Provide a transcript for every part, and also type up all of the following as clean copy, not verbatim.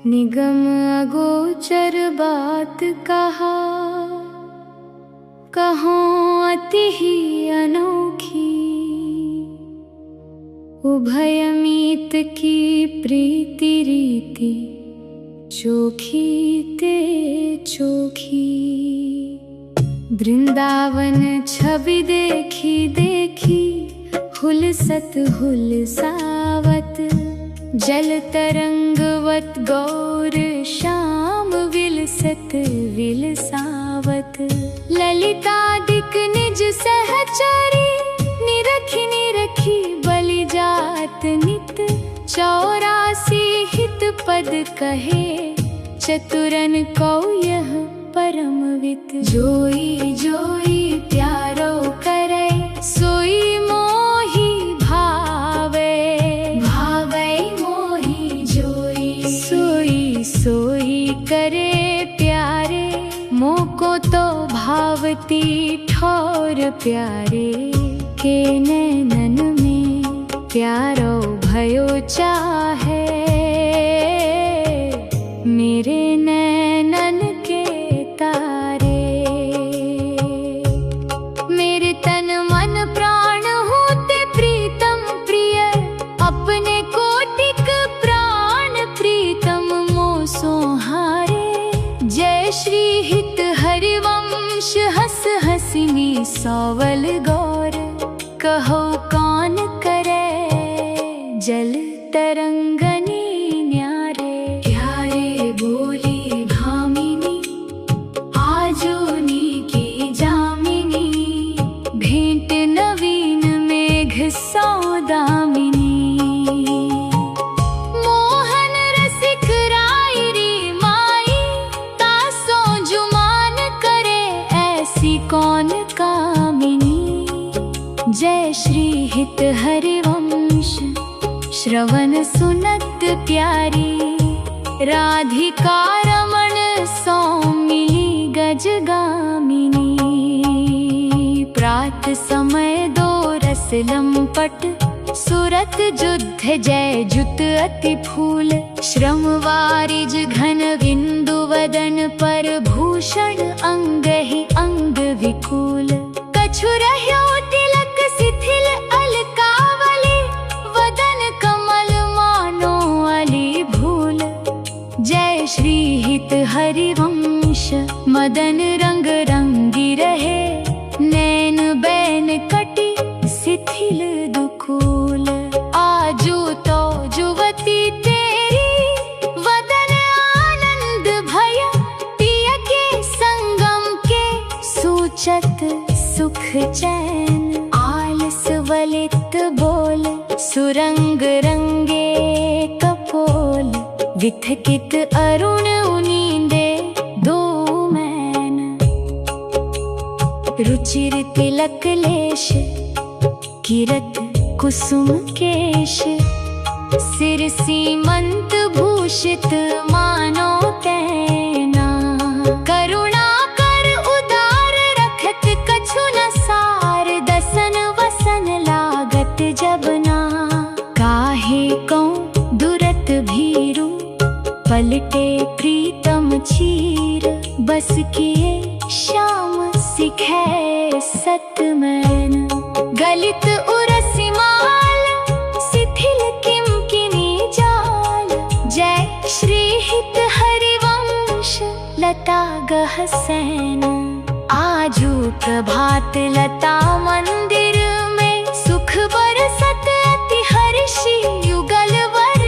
निगम अगोचर बात कहा, कहों अति ही अनोखी। उभयमीत की प्रीति रीति, चोखी ते चोखी। वृंदावन छवि देखी देखी, हुलसत हुलसावत। जल तरंगवत गौर श्याम, विलसत विलसावत। ललितादिक निज सहचरी, निरखी निरखी बलि जात नित। 84 हित पद कहे, चतुरन को यह परमवित। जोई जोई प्यारो करे, सोई मोही भावे। भावे मोही जोई, सोई सोई करे प्यारे। मोको तो भावती ठोर प्यारे, के नैनन में प्यारो भयो चाहे। मेरे नैनन के तारे, मेरे तन मन प्राण होते प्रीतम प्रिय। अपने कोटिक प्राण प्रीतम मोह सोहारे। जय श्री हित हरिवंश, हस हसिनी सौवल गौर। कहो कौन करे, जल तरंगनी न्यारे। प्यारे बोली भामिनी, आजोनी की जामिनी। भेंट नवीन मेघ सौदामिनी। मोहन रसिक रायरी माई, तासों जुमान करे ऐसी कौन कामिनी। जय श्री हित हरिवंश, श्रवण सुनत प्यारी। राधिका रमण सो मिली गजगामिनी। प्रात समय दो रस लंपट, सुरत युद्ध जय जुत अति फूल। श्रम वारिज घन बिंदु वदन पर, भूषण अंग ही अंग विकूल। कछु रह्यो तिलक शिथिल अलकावली, वदन कमल मानो अली भूल। जय श्री हित हरिवंश, मदन रंग रंगी रहे। नैन बैन कटी शिथिल दुकूल। आजू तो जुवती तेरी, वदन आनंद भय। पिय के संगम के, सूचत सुख चैन। आलस वलित बोल, सुरंग रंगे कपोल। विथकित अरुण उनींदे दो मैन। रुचिर तिलक लेश, किरत कुसुम केश। सिर सीमंत भूषित मानो तैना। करुणा कर उदार रखत, कछु न सार। दसन वसन लागत जबना, काहे कौं दुरत भीरु। पलटे प्रीतम चीर, बस किए श्याम सिखे सतमैन। गलित उरसी माल, शिथिल किमकिनी जाल। जय श्री हित हरिवंश, लता गहसैन। आजू प्रभात लता मंदिर में, सुख बरसत अति हर्षी युगल वर।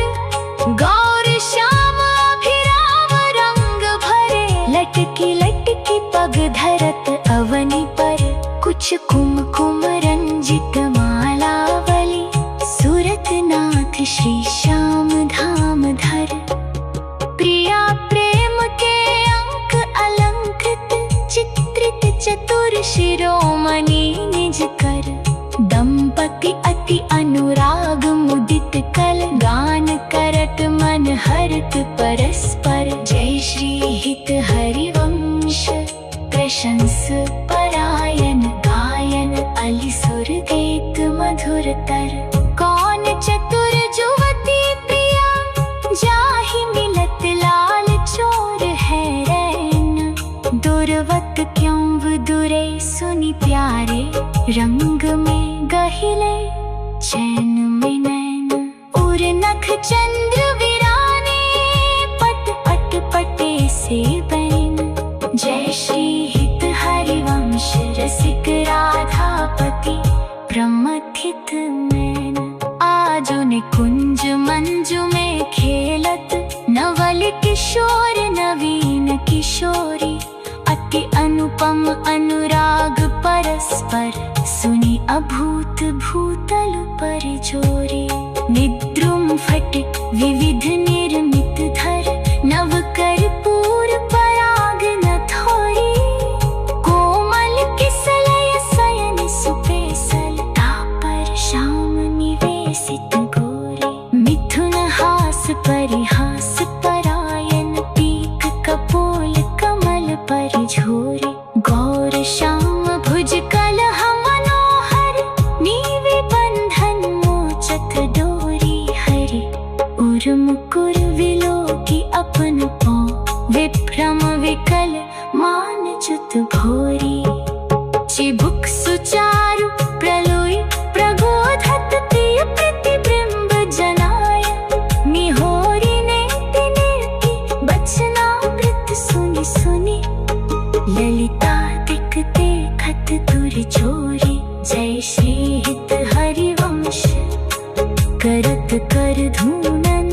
गौर श्याम अभिराम रंग भरे, लटकी लटकी पग धरत अवनी पर। कुछ कुमकुम रंजित मालावली, सूरत नाथ श्री श्याम धाम धर। प्रिया प्रेम के अंक अलंकृत, चित्रित चतुर शिरोमणि निज कर। दंपति अति अनुराग मुदित कल, गान करत मन हरत परस्पर। जय श्री हित हरिवंश, प्रशंस परायण गायन। अली सुर गीत मधुर तर। कौन चतुर जुवती प्रिया, जाहि मिलत ला। क्यों दुरे सुनी प्यारे, रंग में गहिले चैन में नैन, उर नख चंद्र विराने, पट पट पटे से बैन। जय श्री हित हरिवंश रसिक राधापति, प्रमथित मैन। आजो ने कुंज मंजू में खेलत, नवल किशोर नवीन किशोरी, अति अनुपम अनुराग परस्पर, सुनी अभूत भूतल पर जोरी। निद्रुम फटिक विविध निर्मित धर, नव कर्पूर पराग न थोरी। कोमल किसलय सयन सुपेसल, तापर श्याम निवेशित गोरी। मिथुन हास परिहास परायन, पीक कपोल कमल पर झोरी। गौर श्याम भुज कलह मनोहर, नीवे बंधन मोचत डोरी हरि। उर मुकुर विलोकी अपन पाँव, विभ्रम विकल मान च्युत भोरी। चिबुक सुचारु प्रलोई प्रगोधत, प्रिय प्रतिबिंब जनाय। निहोरी नेति नेति बचनामृत सुनि सुनि, ललिता दिक देखत दुर चोरी। जय श्री हित हरिवंश करत कर धूनन,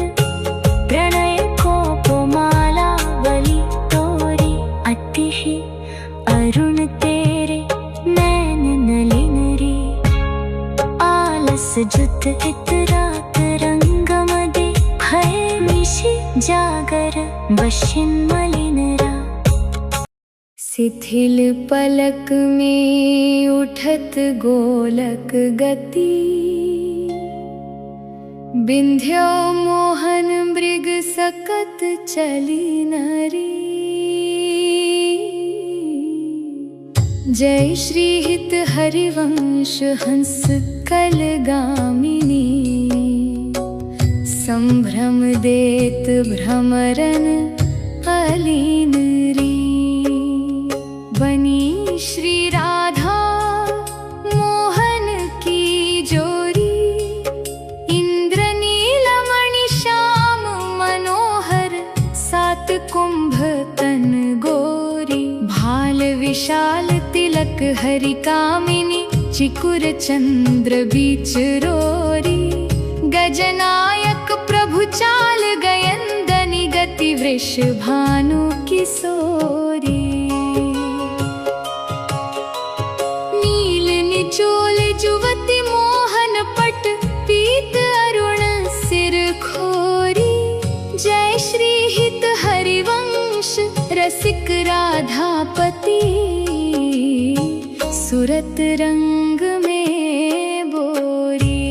प्रणय कोपमाला बलि तोरी। अति ही अरुण तेरे नैन नलिन रे, आलस जुत इत रात रंगम दे। भय निशि जागर बशिन मलिन रा, शिथिल पलक में उठत गोलक गति। बिंध्यो मोहन मृग सकत चली नरी। जय श्री हित हरिवंश हंस कलगामिनी, संभ्रम देत भ्रमरन अलीन री। बनी श्री राधा मोहन की जोरी, इंद्रनीलमणि श्याम मनोहर, सात कुंभ तन गोरी। भाल विशाल तिलक हरि कामिनी, चिकुर चंद्र बीच रोरी। गजनायक प्रभु चाल गयंदनी, गति वृष भानु किशोरी। चोल जुवति मोहन पट, पीत अरुण सिर खोरी। जय श्री हित हरिवंश रसिक राधापति, सुरत रंग में बोरी।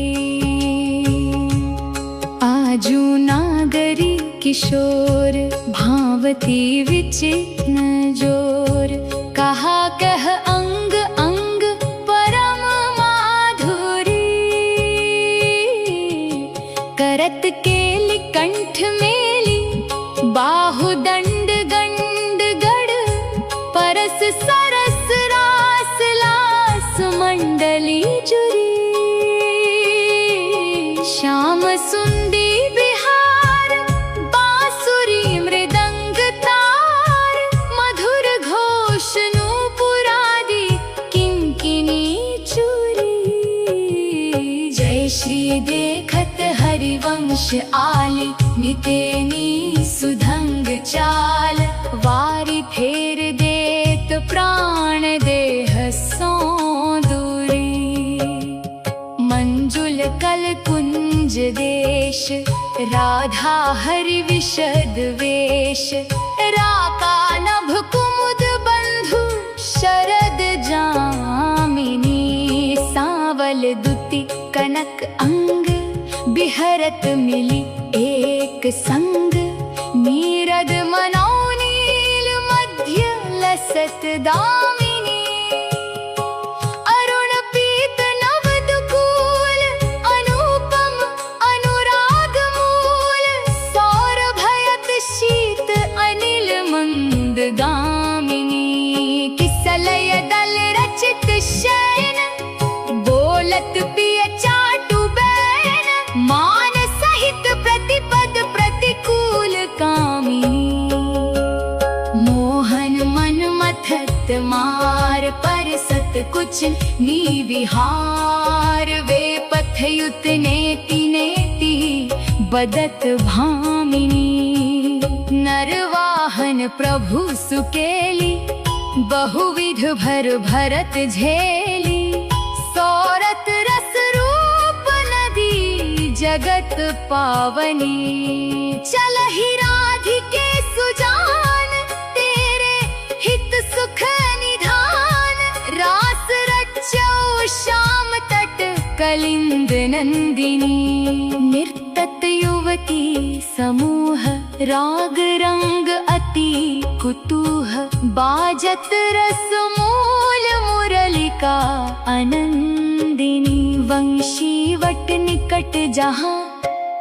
आजू नागरी किशोर, भावती विचिन्न जोर। कहा कह अंग अंग करत केलि कंठ मेली, बाहु दंड गंड गड़। परस सरस रास लास मंडली जुरी। श्याम सुंदी बिहार, बांसुरी मृदंग तार। मधुर घोष नूपुरादि, किंकिनी चूरी। जय श्री देखत हरिवंश आली, नितेनी सुधंग चाल। वारी फेर देत प्राण देह सो दूरी। मंजुल कल कुंज देश, राधा हरि विशद वेश। राका नभ कुमुद बंधु, शरद जामिनी। सांवल दुति कनक अंग, बिहरत मिली एक संग। नीरद मनौनील मध्य लसत दामिनी। अरुण पीत नवदुकूल, अनुपम अनुराग मूल। सौरभयत शीत अनिल मंद गामिनी। किस कुछ नी विहार वे पथयुत नेति नेति बदत भामिनी नरवाहन प्रभु सुकेली बहुविध भर भरत झेली सौरत रस रूप नदी जगत पावनी चलहि राधिके सुजान तेरे हित सुख निधान रास रचौ श्याम तट कलिंद नंदिनी निर्तत युवती समूह राग रंग अति कुतूह बाजत रस मूल मुरलिका आनंदिनी वंशी वट निकट जहाँ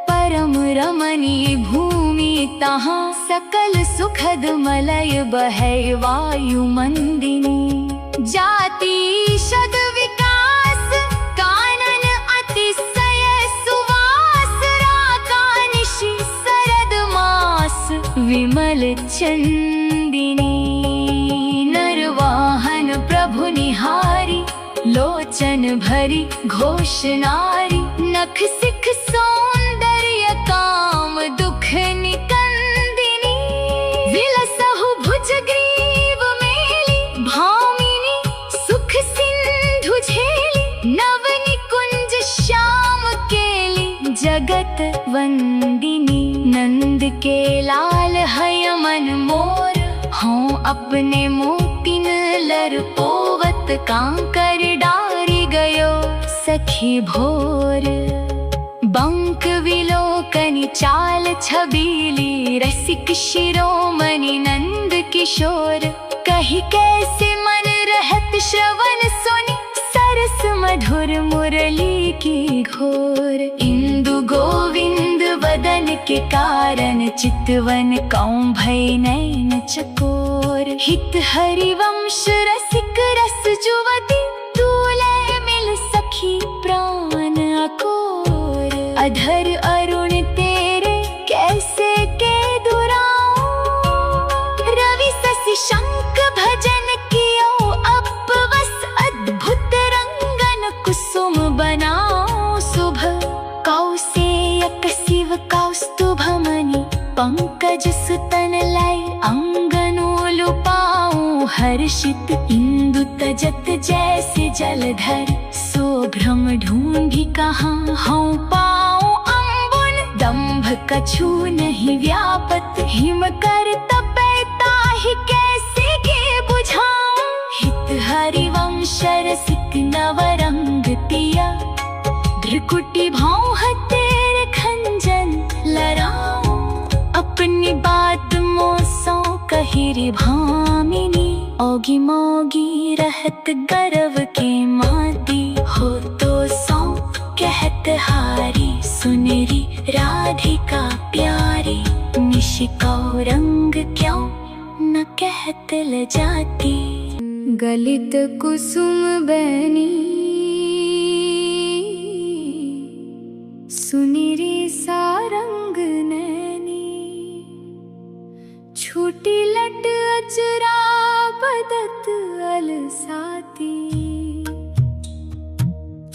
परम रमणी भूमि तहाँ सकल सुखद मलय बहै वायु मंदिनी जाति शद विकास कानन अतिशय सुवास राकानिशि शरद मास विमल चंदिनी नरवाहन प्रभु निहारी लोचन भरी घोष नारी नख सिख सौंदर्य काम दुख निकंदिनी विलसहु भुज ग्रीव मेली भामिनी सुख सिंधु झेली नव निकुंज श्याम केली जगत वंदिनी नंद के लाल है मन मोर हों अपने मोतिन लर पोवत कांकर डारी गयो सखी भोर बंक विलोकनी चाल छबीली रसिक शिरोमणि नंद किशोर कही कैसे मन रहत श्रवण सुनि सरस मधुर मुरली की घोर इंदु गोविंद वदन के कारण चितवन कौं भय नैन चकोर हित हरिवंश रसिक रस जुवती दूल्हे मिल सखी प्राण अकोर अधर अरुण तेरे कैसे के दुराऊं रवि शशि शंख भजन कियो अपवस अद्भुत रंगन कुसुम बनाओ शुभ कौसेयक शिव कौस्तुभमणि पंकज सुतन लय अंगनोलु पाऊं हर्षित इंदु तजत जैसे जलधर सो भ्रम ढूंढी कहाँ हूँ पाऊं अम्बुन दंभ कछु नहीं व्यापत हिम कर तपै ताहि कैसे के बुझाऊं हित हरिवंश रसिक नवरंग तिया त्रिकुटी भौह तेरे खंजन लड़ाऊं अपनी बात मोसों कहिरी भामिनी ओगी मोगी रहत गर्व के माती हो तो सौ कहत हारी सुनरी राधिका प्यारी निशिका रंग क्यों न कहत ल जाती गलित कुसुम बैनी सुनिरी सारंग नैनी छूटी लट अचरा बदत अलसाती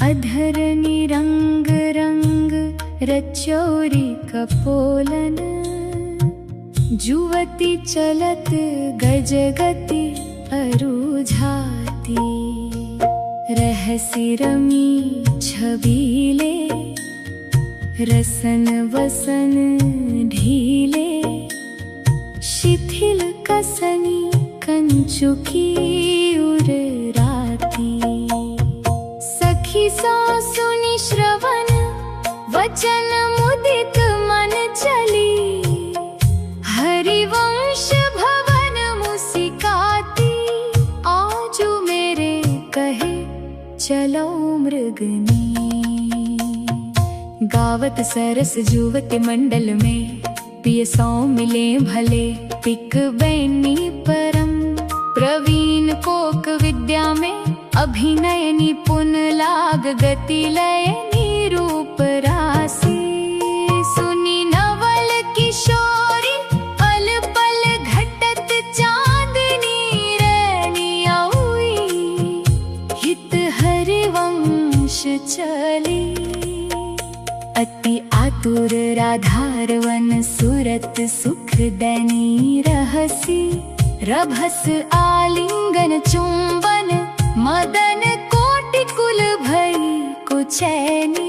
अधर निरंग रंग रचौरी कपोलन जुवती चलत गजगति अरुझाती रहसी रमी छबीले रसन वसन ढीले शिथिल कसनी कंचुकी उर्राती सखी सो सुनि श्रवण वचन मुदित मन चली हरिवंश भवन मुसिकाती आजू मेरे कहे चलो मृगनी गावत सरस जुवत मंडल में पिय सौ मिले भले पिक बैनी परम प्रवीण कोक विद्या में अभिनय निपुण लाग गति लय निरूप राशि सुनी नवल किशोरी पल पल घटत चांदनी रैनी आउई हित चितवन सुरत सुख दैनी रहसी रभस आलिंगन चुंबन मदन कोटि कुल भई कुचैनी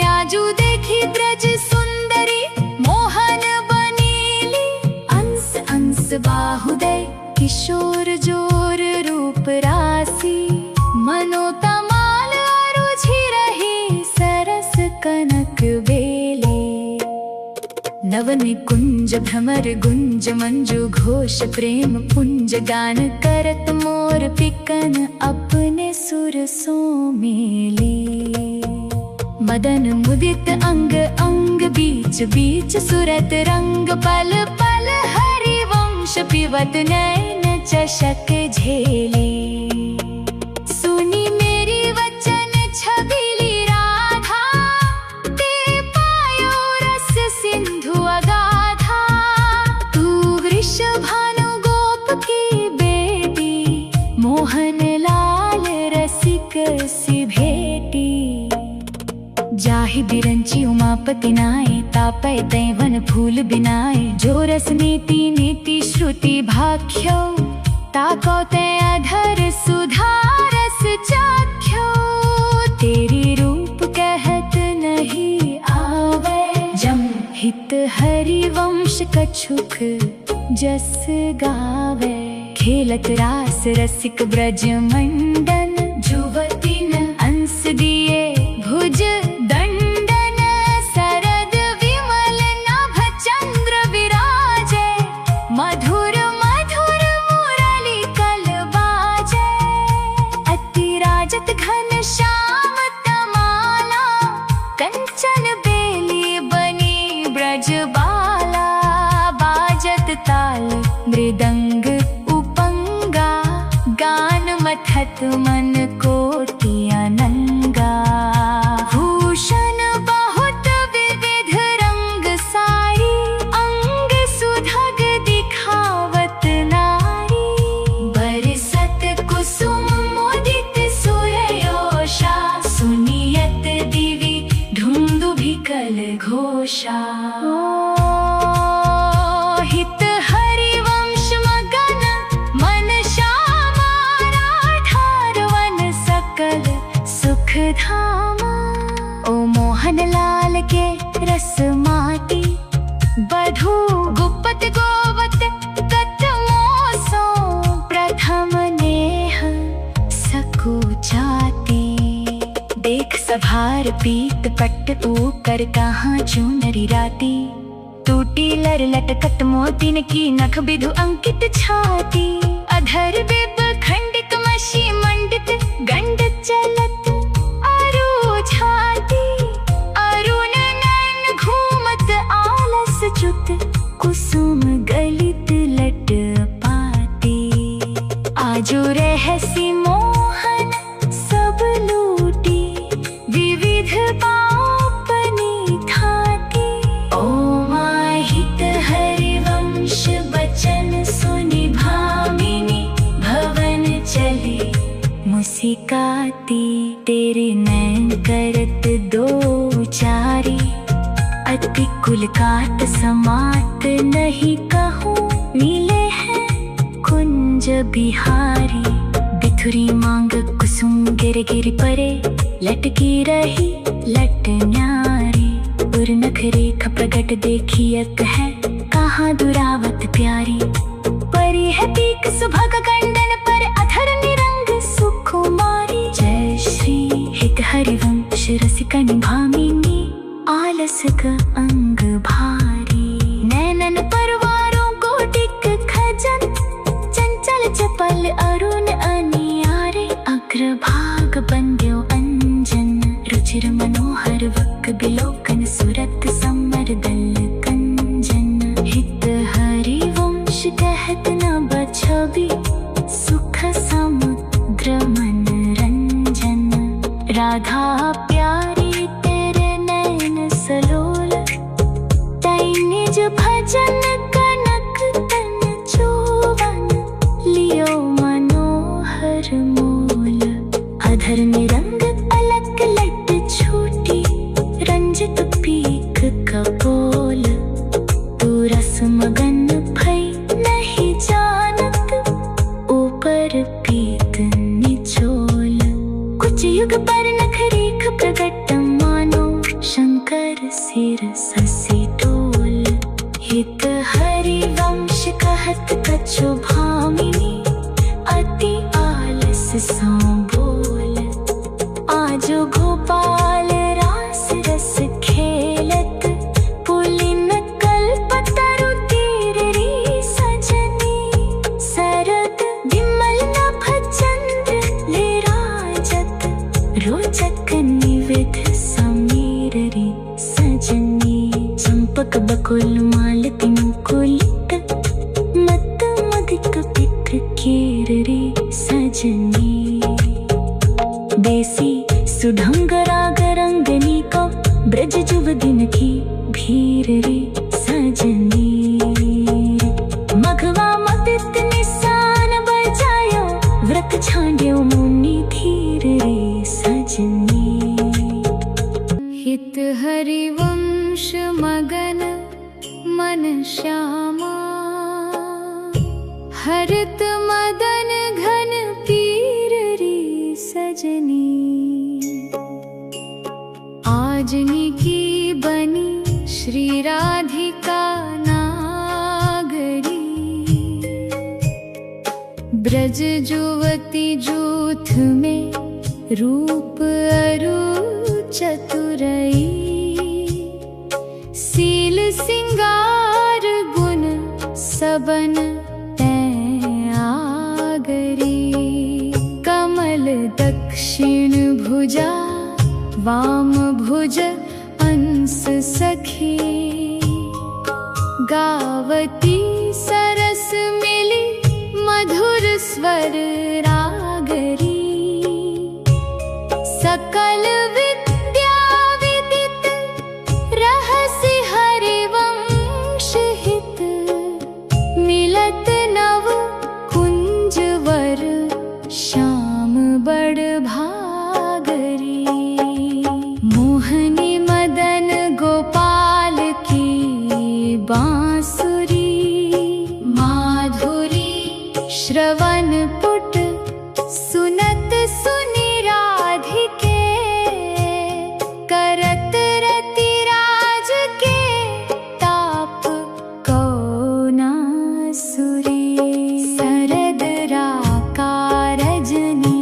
आजू देखी ब्रज सुंदरी मोहन बनीली अंस अंस बाहुदय किशोर जोर रूप राशि मनोतमाल रुझि रही सरस कनक बेले नवन कुंज भ्रमर गुंज मंजू घोष प्रेम पुंज गान करत मोर पिकन अपने सुरसों मेले मदन मुदित अंग अंग बीच बीच सुरत रंग पल पल हरि वंश पिबत नैन चषक झेले सुनी मेरी वचन छबिली राधा ते पायो रस सिंधु अगाधा तू वृषभानु गोप की बेटी मोहन लाल रसिक सी भेटी जाहि बिरंची उमापति नाय तापय दैवन फूल बिनाय जो रस नीति नीति श्रुति भाख्यो ताको ते अधर सुधा रस चाख्यो तेरी रूप कहत नहीं आवे जम हित हरि वंश कछुक जस गावे खेलत रास रसिक ब्रज मंडन जुवती न अंश दिए भुज दंडन सरद विमल नभ चंद्र विराजे मधुर मधुर मुरली कल बाजे अति राजत घन श्याम तमाला कंचन बेली बनी ब्रज बाला बाजत ताल मृदंग उपंगा गान मथत मन कोटि अनंगा भूषण बहुत विविध रंग सारी अंग सुधग दिखावत नारी बरसत कुसुम मुदित सुरयोषा सुनियत दिवि धुंदुभिकल घोषा हित हरि वंश मगन मन श्यामा राधारवन सकल सुख धामा ओ मोहन लाल के रस माटी बधू गुप्त गोवत कत मोसो प्रथम नेह सको जाती देख सभार पीत पट्ट ऊकर कहाँ चूनरी राती टूटी लर लटकत मोतिन की नख बिधु अंकित छाती अधर बिब खंडिक मशी मंडित गंड चलत अरु छाती अरुण नैन घूमत आलस च्युत कुसुम गलित लट पाती आजू रहसी मोहन सब लूटी विविध पापनी थाती ओ माहित हरि वंश बचन सुनि भामिनी भवन चली मुस्काती तेरे नैन करत दो चारी अति कुलकात समात नहीं कहूँ मिले हैं कुंज बिहारी बिथुरी मांग कुसुम गिर गिर परे लटकी रही लट न्यारी उर नखरे खप्रगट देखी अक है कहाँ दुरावत प्यारी परी है पीक सुभग कंडन पर अधर निरंग सुकुमारी जय श्री हित हरिवंश रसिकनि भामिनी आलस का अंग भारी नैनन परवारों कोटिक खजन चंचल चपल अरुण अनियारे अग्रभाग बंद्यो अंजन रुचिर मनोहर वक बिलोकन सुरत समर दल कंजन हित हरिवंश कहत न बछबी सुख समुद्र मनरंजन राधा प्यारी तेरे नैन सलोल तै निज भजन कनक तन चोवन लियो मनोहर मोल अधर निरंग अलक लट छूटी रंजित पीक कपोल आदत कछु भामिनी, अति आलस सो बोल। आजो गोपाल रास रस खेलत, पुलिन कल्पतरु तीर री सजनी। सरद विमल नभ चंद्र लेराजत, रोचक निविध समीर रे सजनी। चंपक बकुल मालती मुकुलित, मत मदिक पिक केर रे सजनी। देसी सुढंग राग रंगनी को, ब्रज जुवदिन की भीर रे सजनी। मघवा मदित निशान बजायो, व्रत छांड्यो मुनि धीर रे सजनी। हित हरिवंश मगन मन श्यामा, हरित मदन घन पीर रे सजनी। आजनी की बनी श्री राधिका नागरी, ब्रज जुवती जूथ में रूप अरु चतुरई। सील सिंगार गुण सबन तैं आगरी। कमल दक्षिण भुजा, वाम भुज अंस सखी। गावती सरस मिली, मधुर स्वर रागरी। सकल विद्या विदित, रहस्य हरिवंश हित। मिलत नव कुंज वर, श्याम बड़ भागरी। मोहनी मदन गोपाल की बांसुरी। माधुरी श्रवण पुट, सुनत सुनि राधिके। करत रति राज के, ताप को नासुरी। सरद राका रजनी,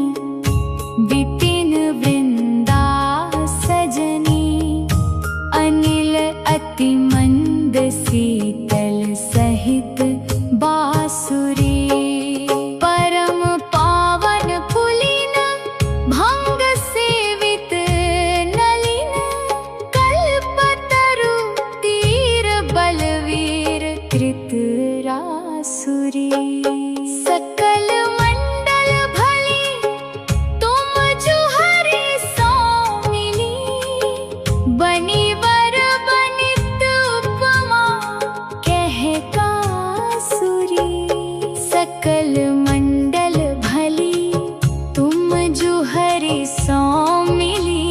विपिन वृंदा सजनी। अनिल अति मंद शीतल सहित बासुरी। परम पावन पुलिन, भंग सेवित नलिन। कल्पतरु तीर बलवीर, कृत रासुरी। सकल मंडल भली, तुम जो हरि सो मिली। बनी वर बनित उपमा, कह कासुरी। सकल मंडल भली, तुम जो हरि सो मिली।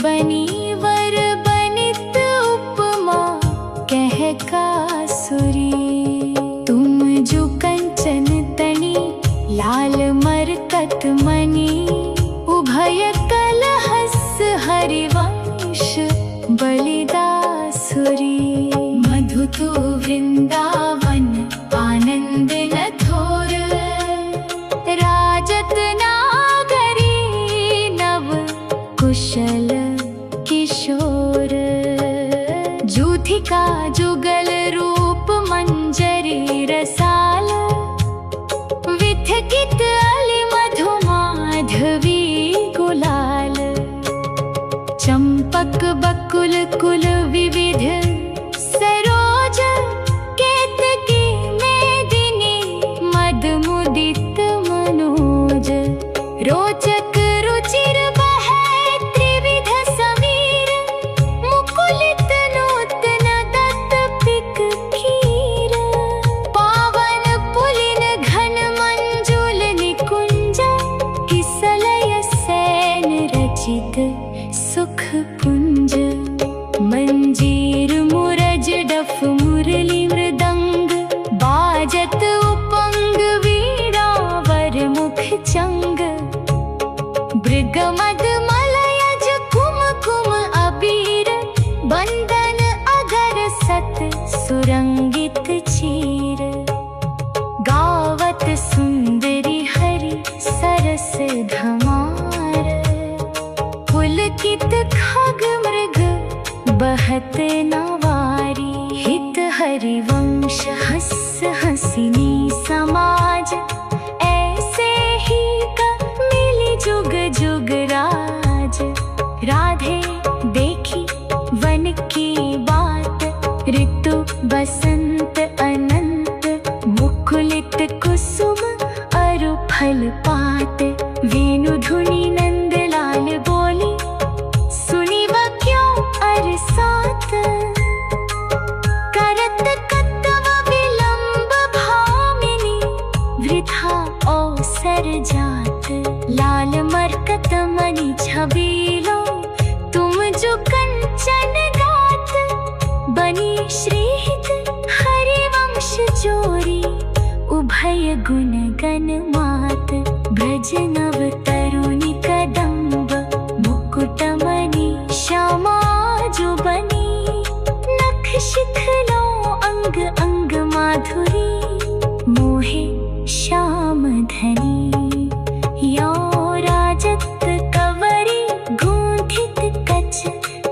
बनी वर बनित उपमा, कह कासुरी। तुम जो कंचन तनी, लाल मरकत मणि। उभय कलहस हरिवंश, बलिदासुरी। मधु तो वृंदावन, आनंद न थोर। राजत नागरी, नव कुशल किशोर। जूथिका जुगल रूप, मंजरी रसाल। विथकित अली मधु माधवी गुलाल। चंपक बकुल कुल विविध, सरोज केतकी मेदिनी। मद मुदित मनोज, रोचक रुचिर बहै त्रिविध समीर। मुकुलित नूतन दत्त पिक खीर। पावन पुलिन घन मंजुल निकुंज। किसलय सैन रचित सुख पुंज। मंजीर मुरज डफ मुरली मृदंग। बाजत उपंग वीणा वर मुख चंग। भृगमद मलयज कुमकुम अबीर। बंदन अगर सत सुरंगित चीर। हरिवंश हंस हंसिनी समाज, ऐसे ही मिली जुग जुग राज। राधे देखी वन की बात, ऋतु बसंत अनंत, मुकुलित कुसुम अरु फल पात। वेणु धुनी नंद लाल बोली, सुनी व क्यों अर सात। करत कतव विलंब भामिनी, वृथा अवसर जात। लाल मरकत मणि छबीलो, तुम जो कंचन गात। बनी श्रीहित हरिवंश जोरी, उभय गुण गण मात। ब्रज नव तरुणी कदम्ब, मुकुटमणि श्यामा जो बनी। नख शिखलो अंग अंग माधुरी, मोहे श्याम धनी। यो राजत कवरी गूंथित कच,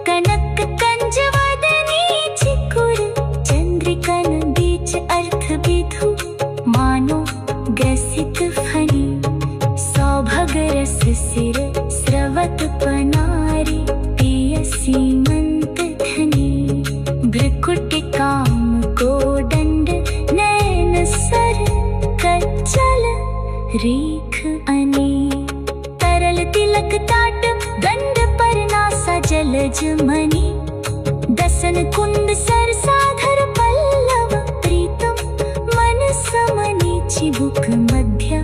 कनक कंज वदनी चिकुर। चंद्रिकन बीच अर्थ विधु, मानो ग्रसित फनी। सौभग रस सिर स्रवत पनारी, पियसी मंत धनी। भ्रकुट काम को दंड, नैन सर कच्चल रेख अनी। तरल तिलक ताट, गंड पर नासा जलज मणि। दसन कुंद सरसाधर पल्लव, प्रीतम मन समनी। चिबुक मध्य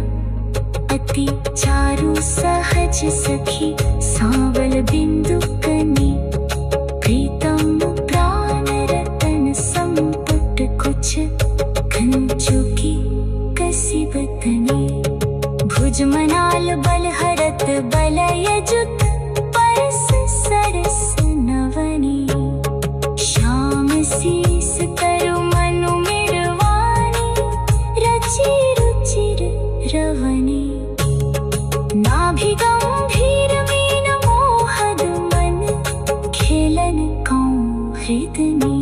अति चारु सहज सखी, सांवल बिंदु कनी। प्रीतम प्राण रतन संपुट कुछ, कंचुकी कसी बतनी। भुज मनाल बल हरत बलय जुत, परस सरस नवनी। श्याम शीस करु मनु मिरवानी, रचि रुचिर रवनी। नाभि गंभीर मीन मोहद मन, खेलन कौं हृदनी।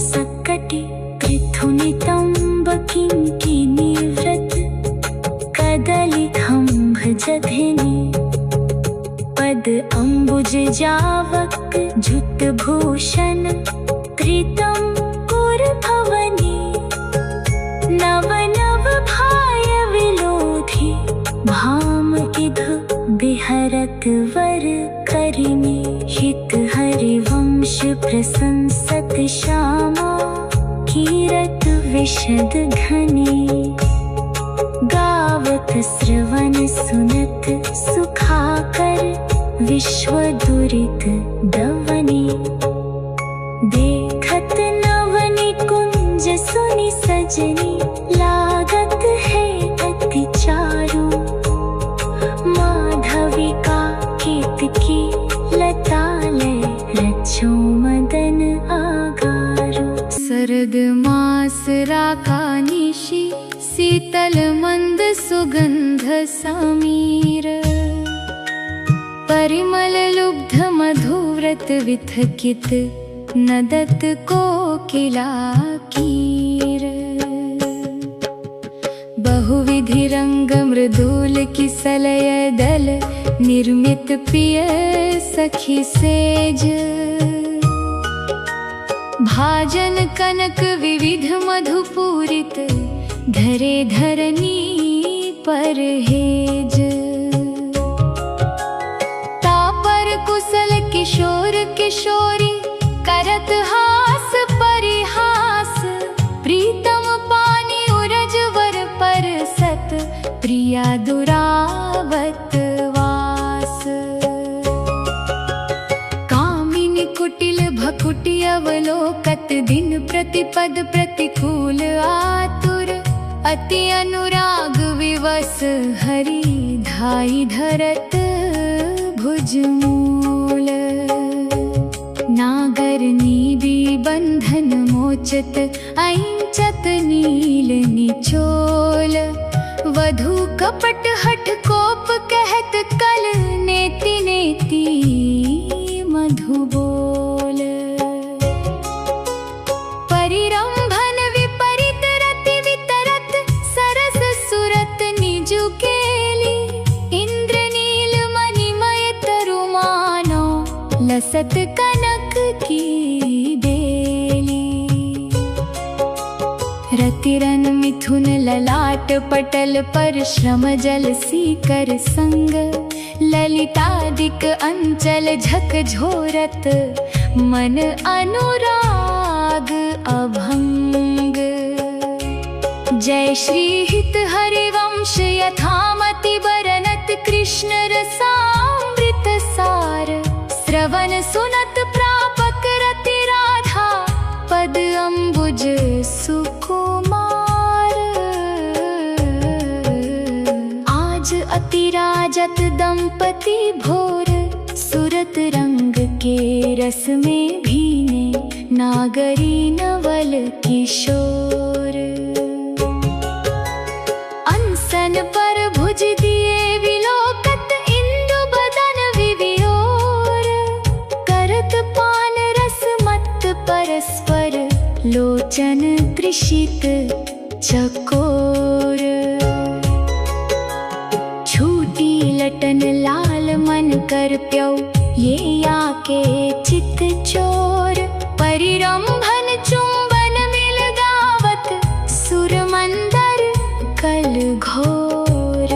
सकटि पृथु नितंब किंकिनी व्रत, कदली खंभ जघनी। पद अंबुज जावक जुत भूषण, प्रीतम पुर भवनी। नव नव भाय विलोधी, भाम इधु बिहरत वर करिनी। हित हरिवंश प्रशंसत श्यामा, कीरत विशद घनी। गावत श्रवण सुनत सुखाकर, विश्व दुरित दवनी। देखत नवनी कुंज सुनि सजनी, लागत है अति चारु। माधवी का केतकी लतालय, रचो मदन आगारु। सरद मास राका निशि, शीतल मंद सुगंध समीर। परिमल लुब्ध मधुव्रत विथकित, नदत कोकिला कीर। बहुविधि रंग मृदुल किसलय दल, निर्मित प्रिय सखी सेज। भाजन कनक विविध मधुपूरित, धरे धरनी पर हेज। तापर कुशल किशोर किशोरी, करत हास परिहास। प्रीतम पानी उरज वर परसत, प्रिया दुरावत वास। कामिनी कुटिल भकुटि अवलोकत, दिन प्रतिपद प्रतिकूल आतुर। अति अनुराग विवश, हरि धाई धरत भुज मूल। नागर नीदी बंधन मोचत, ऐंचत नील निचोल। वधु कपट हठ कोप कहत, कल नेति नेति मधु बोल। परिरंभ बसत कनक की बेली। रतिरन मिथुन ललाट पटल पर श्रम जल सीकर संग। ललितादिक अंचल झकझोरत मन अनुराग अभंग। जय श्री हित हरिवंश यथामति बरनत कृष्ण रसामृत सार। श्रवण सुनत प्रापक रति राधा पद अम्बुज सुकुमार। आज अति राजत दंपति भोर सुरत रंग के रस में भीने नागरी नवल किशोर। अनसन पर भुज दिए विलोकत इंदु बदन विवियोर। करत पान रस मत परस्पर लोचन तृषित चकोर। छूटी लटन लाल मन कर प्यो ये आके चित चोर। परिरंभन चुंबन मिल गावत सुर मंदर कल घोर।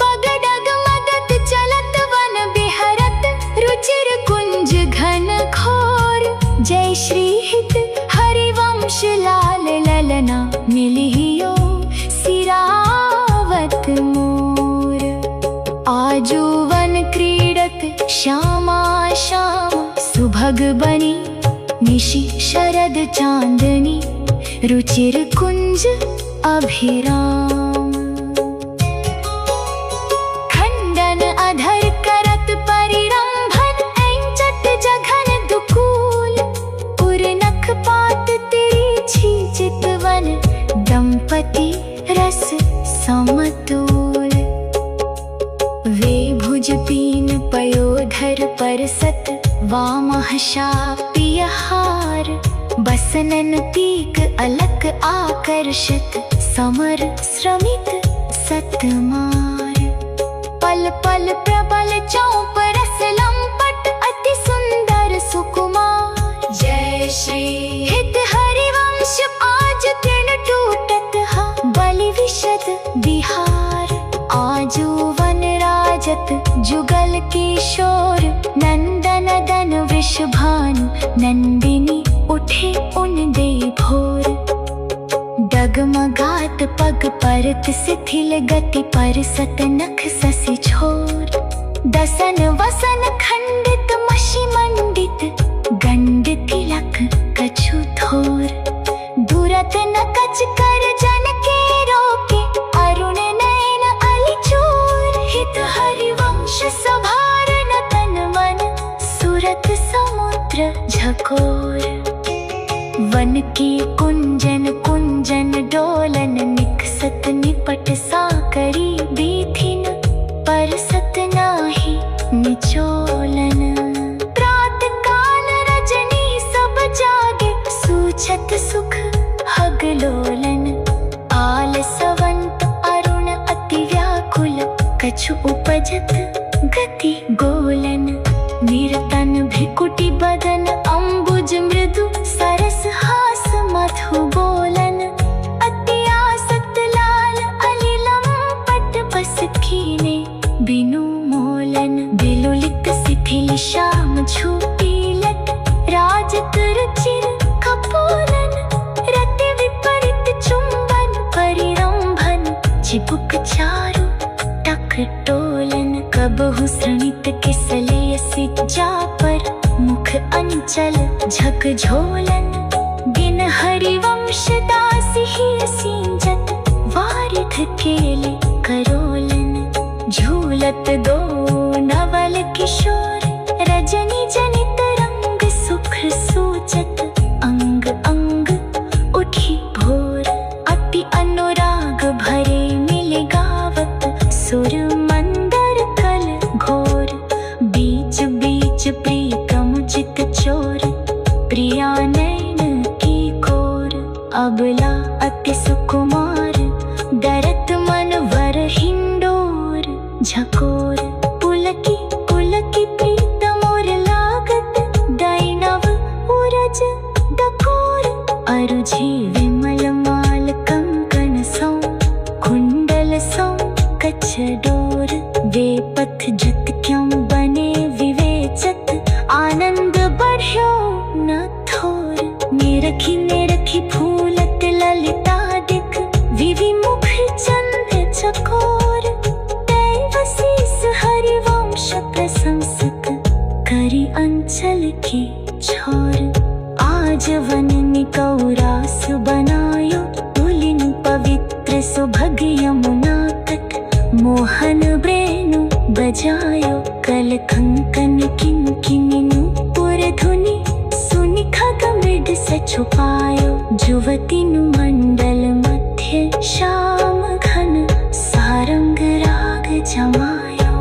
पग डग मगत चलत वन बिहरत रुचिर कुंज घन घोर। जय श्री हित हरिवंश लाल ललना मिलियो सिरावत मोर। आजुवन क्रीडत श्यामा श्याम सुभग बनी। निशि शरद चांदनी रुचिर कुंज अभिराम। खंडन अधर करत परिरंभन ऐंचट जघन दुकूल। पुरनख पात तिरछी चितवन दंपति रस समतूल। वे भुज पीन पयोधर परसत वामः शापियहार। बसनन तीक अलक आकर्षित समर श्रमित सतमार। पल पल प्रबल चौप रस लंपट अति सुंदर सुकुमार। जय श्री हित हरिवंश आज तृण टूटत हा बलि विशद बिहार। आजुवन राजत जुगल किशोर। नंदन दन वृषभानु नंदिनी उठे उन दे भोर। डगमगात पग परत शिथिल गति परसत नख ससि छोर। दसन वसन खंडित मषि मंडित गंड तिलक कछु थोर। दुरत न कच कर जन के रोके अरुण नयन अली चोर। हित हरिवंश सभार न तन मन सुरत समुद्र झकोर। वन की कुंजन कुंजन डोलन निकसत निपट साकरी बीथिन। परसत नाही निचोलन। प्रात काल रजनी सब जागे सूछत सुख हगलोलन। आल सवंत अरुण अति व्याकुल कछु उपजत गति गोलन। निरतन भ्रिकुटी बदन अम्बुज मृदु सरस हास मधु बोलन। अति आसक्त लाल अली लंपट बस कीने बिनु मोलन। बिलुलित शिथिल श्याम छूटी लट राजत रुचिर कपोलन। रति विपरीत चुंबन परिरंभन चिबुक चारु टक टोलन। कबहु श्रमित किसले सिज्जा पर मुख अंचल झकझोलन। दिन हरिवंश दासी ही सींजत वारिध केले करोलन। झूलत दो नवल किशोर रजनी जनित रंग सुख सूचत। अंग अंग उठी भोर अति अनुराग भरे मिल गावत सुर मंदर कल घोर। बीच बीच प्रीतम चित चोर प्रिया नैन की कोर। अबला अति सुकुमार डरत मन वर हिंडोर। झकोर पुलकी पुलकी प्रीतम अरुझे विमल माल कंकण सौ कुंडल सौ कच्छ डोर वे पथ जुत क्यों बने विवेचत आनंद बढ़्यो न थोर निरखी फूलत ललिता दिख विवि मुख चंद चकोर दैवशीष हरिवंश प्रशंसक करी अंचल के छोर आज वन निकौरास बनायो तुलिन पवित्र सुभग यमुना तट मोहन ब्रेनु बजायो कल कंकन किंकिनी पुर धुनि सुनि खग मृड से छुपायो जुवती नु मंडल मध्य श्याम घन सारंग राग जमायो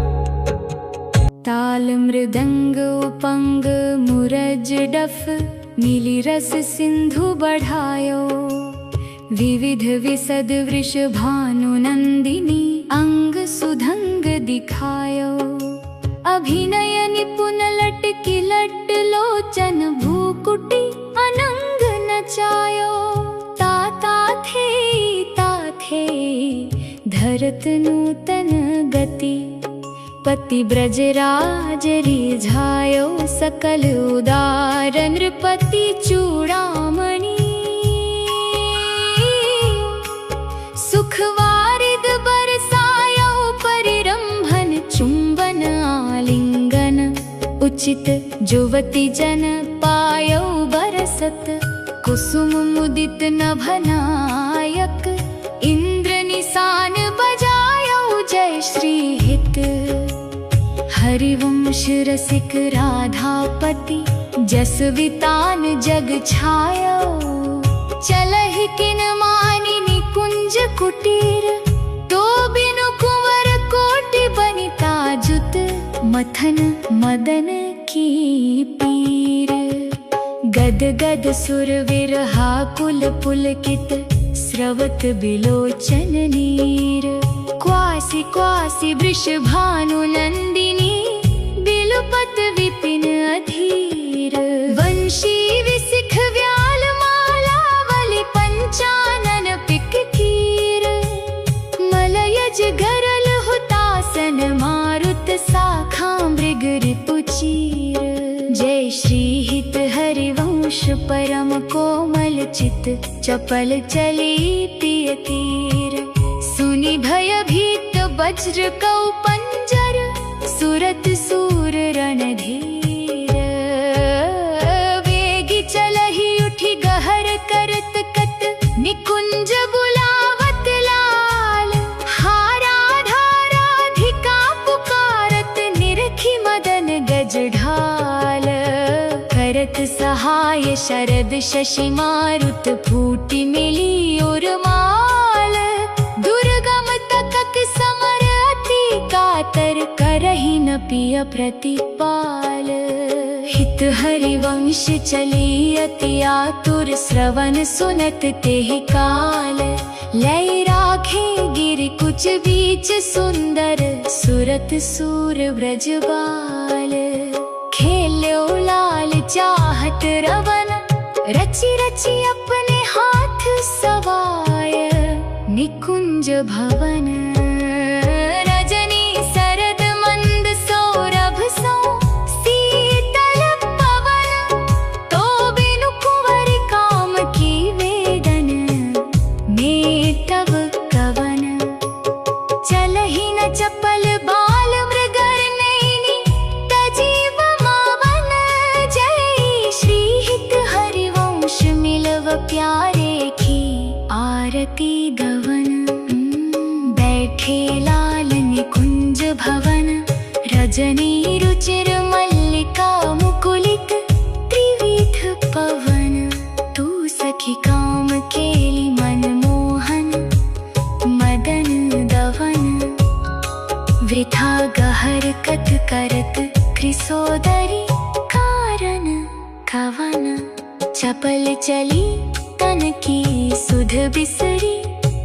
ताल मृदंग उपंग मुरज डफ नीली रस सिंधु बढ़ायो विविध विसद वृष भानु नंदिनी अंग सुधंग दिखायो अभिनय निपुण लटकी लट लोचन भूकुटी अनंग नचायो ताता थे धरत नूतन गति पति ब्रजराज रिझायो सकल उदार नृपति चूड़ामणि सुखवारिद बरसायो परिरंभन चुंबन आलिंगन उचित जुवती जन पायो बरसत कुसुम मुदित नभनायक इंद्र निशान बजायो जय श्री हित हरिवंश रसिक राधापति जस वितान जग छायो चलहि किन मानि निकुंज कुटीर तो बिनु कुंवर कोटि बनिता जुत मथन मदन की पीर गद गद सुर विरहा कुल पुलकित स्रवत बिलोचन नीर क्वासी क्वासी वृष भानु नंदिनी बिलुपत विपिन अधीर वंशी विसिख व्याल मालावली पंचानन पिक कीर मलयज गरल हुतासन मारुत शाखा मृग रिपुचीर जय श्री हित हरिवंश परम कोमल चित चपल चली पिय तीर सुनि भयभीत वज्र कौ पंजर सुरत सूर रणधीर वेगी चलहि उठि गहर करत कत निकुंज बुलावत लाल हारा धाराधिका पुकारत निरखी मदन गज ढाल करत सहाय शरद शशि मारुत फूटि मिली उर्माल दुर्गम तकक समर अति कातर करहि न पिय प्रतिपाल हित हरिवंश चली अति आतुर श्रवण सुनत तेहि काल लय राखे गिरि कुच बीच सुंदर सुरत सूर ब्रजबाल खेल्यो लाल चाहत रवन रचि रचि अपने हाथ सवाय निकुंज भवन रजनी सरद मंद सौरभ सौ शीतल पवन तो बिनु कुंवर काम की वेदन में तब कवन चलहि न चपल बाल मृगर नैनी तजीव मावन जय श्री हित हरिवंश मिलव प्यारे की आरती गवन बैठे लाल निकुंज भवन रजनी रुचिर मल्लिका मुकुलित त्रिविध पवन तू सखी काम केली मनमोहन मदन दवन वृथा गहर कत करत कृसोदरी कारण कवन चपल चली तन की सुध बिसरी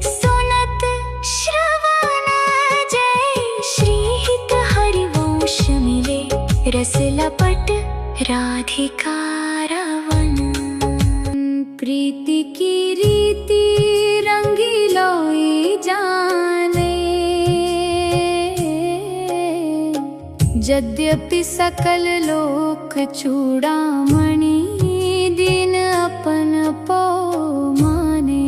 सुनत श्रवण जय श्री हित हरिवंश मिले रस लपट राधिका रवन प्रीति की रीति रंगीलोई जाने, यद्यपि सकल लोक चूड़ामणि दीन अपन पो माने।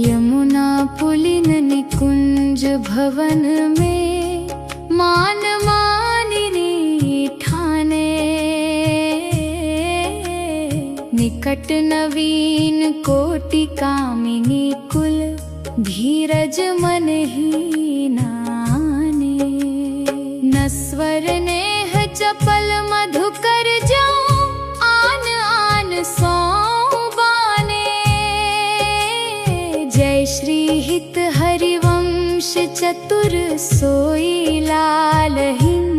यमुना पुलिन निकुंज भवन में मान मानिनी ठाने, निकट नवीन कोटि कामिनी कुल धीरज मन ही नाने। नस्वर नेह चपल मधुकर जाऊं आन आन सो बाने। जय श्री हित हरिवंश चतुर सोई लालहीन,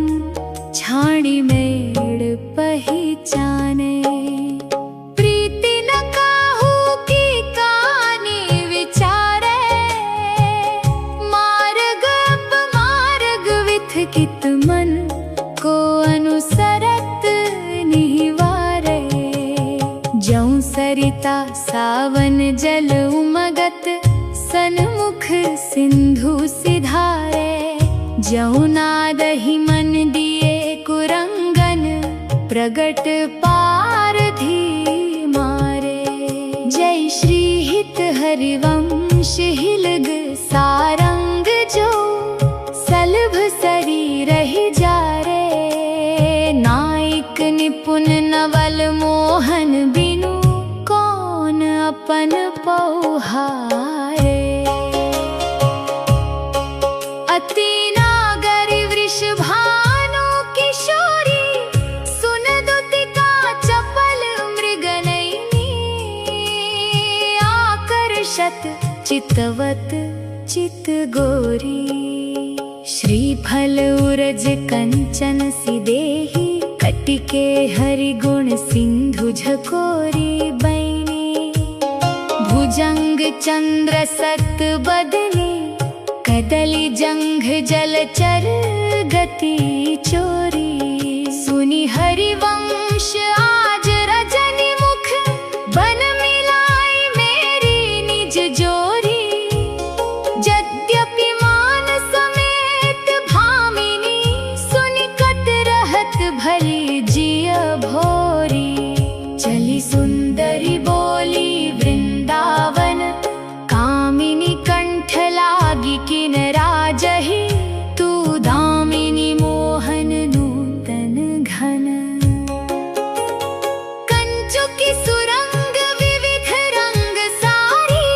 छाणी मेड़ पहचाने। प्रीति न काहू की कहानी विचारे, मार्ग अपमार्ग विथ कित मन को अनुसरत निवारे। जऊं सरिता सावन जल उमगत, सन्मुख सिंधु सिधारे। जऊं नादहि मन दिए कुरंगन, प्रगट पारधी मारे। जय श्री हित हरिवंश हिलग सारंग, जो सलभ शरीर ही जारे। नायक निपुण नवल मोहन बिनु, कौन अपन पौहारे। अति नागरी वृषभानु किशोरी, सुन दुतिका चपल मृगनयनी। आकर्षत चितवत चित गोरी, श्रीफल उरज कंचन सिदेही। कटिके हरिगुण सिंधु झकोरी बैनी, भुजंग चंद्र सत बदनी। कदली जंघ जलचर गति चोरी, सुनि हरिवंश आज रजनी मुख। बन मिलाई मेरी निज जोरी, यद्यपि मान समेत भामिनी। सुनिकट रहत भली जिय भोरी, चली सुंदरी बोली वृंदावन। कामिनी कंठ लागी किन राजहि, तू दामिनी मोहन नूतन घन। कंचुकी सुरंग विविध रंग सारी,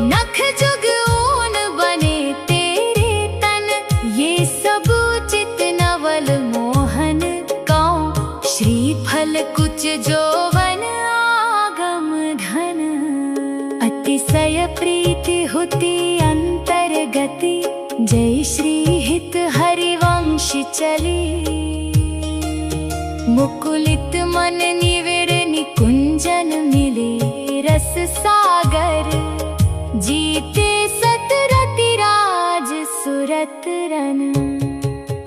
नख जुग ऊन बने तेरे तन। ये सब चित नवल मोहन कौं, श्रीफल कुच जोवन आगम घन। अतिशय प्रीति होती अंतर्गति, जय श्री हित हरिवंश चली। मुकुलित मन निविड़ निकुंजन मिले रस सागर। जीते सतरति राज सुरत रन,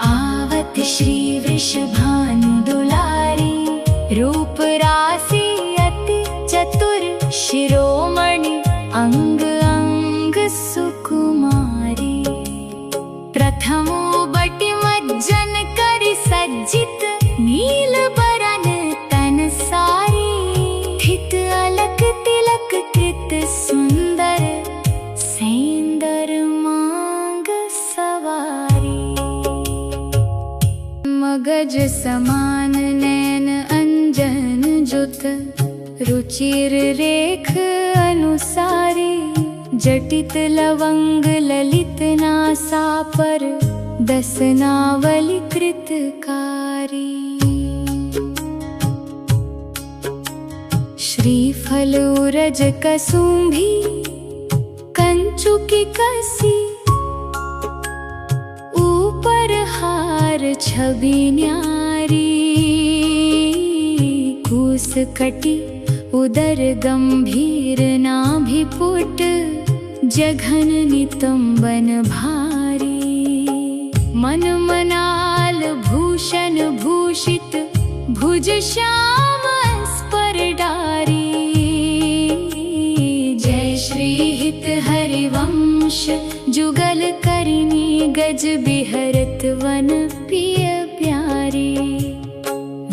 आवत श्री वृषभानु दुलारी। रूप राशि अति चतुर शिरोमणि, अंग अंग सुकुमारी। प्रथमो बटि मज्जन करि सज्जित, नील बरन तन सारी। थित अलक तिलक कृत सुंदर, सेंदर मांग सवारी। मगज समान नैन अंजन जुत, रुचिर रेख अनुसारी। जटित लवंग ललित नासा पर, दसनावली कृतकारी। श्रीफल उरज कसुंभी, कंचुकी कसी। ऊपर हार छवि न्यारी, कूस कटी उदर गंभीर नाभि पुट। जघन नितंबन भारी, मन मनाल भूषण भूषित। भुज श्याम स्पर ब्रज बिहरत वन पिय प्यारी।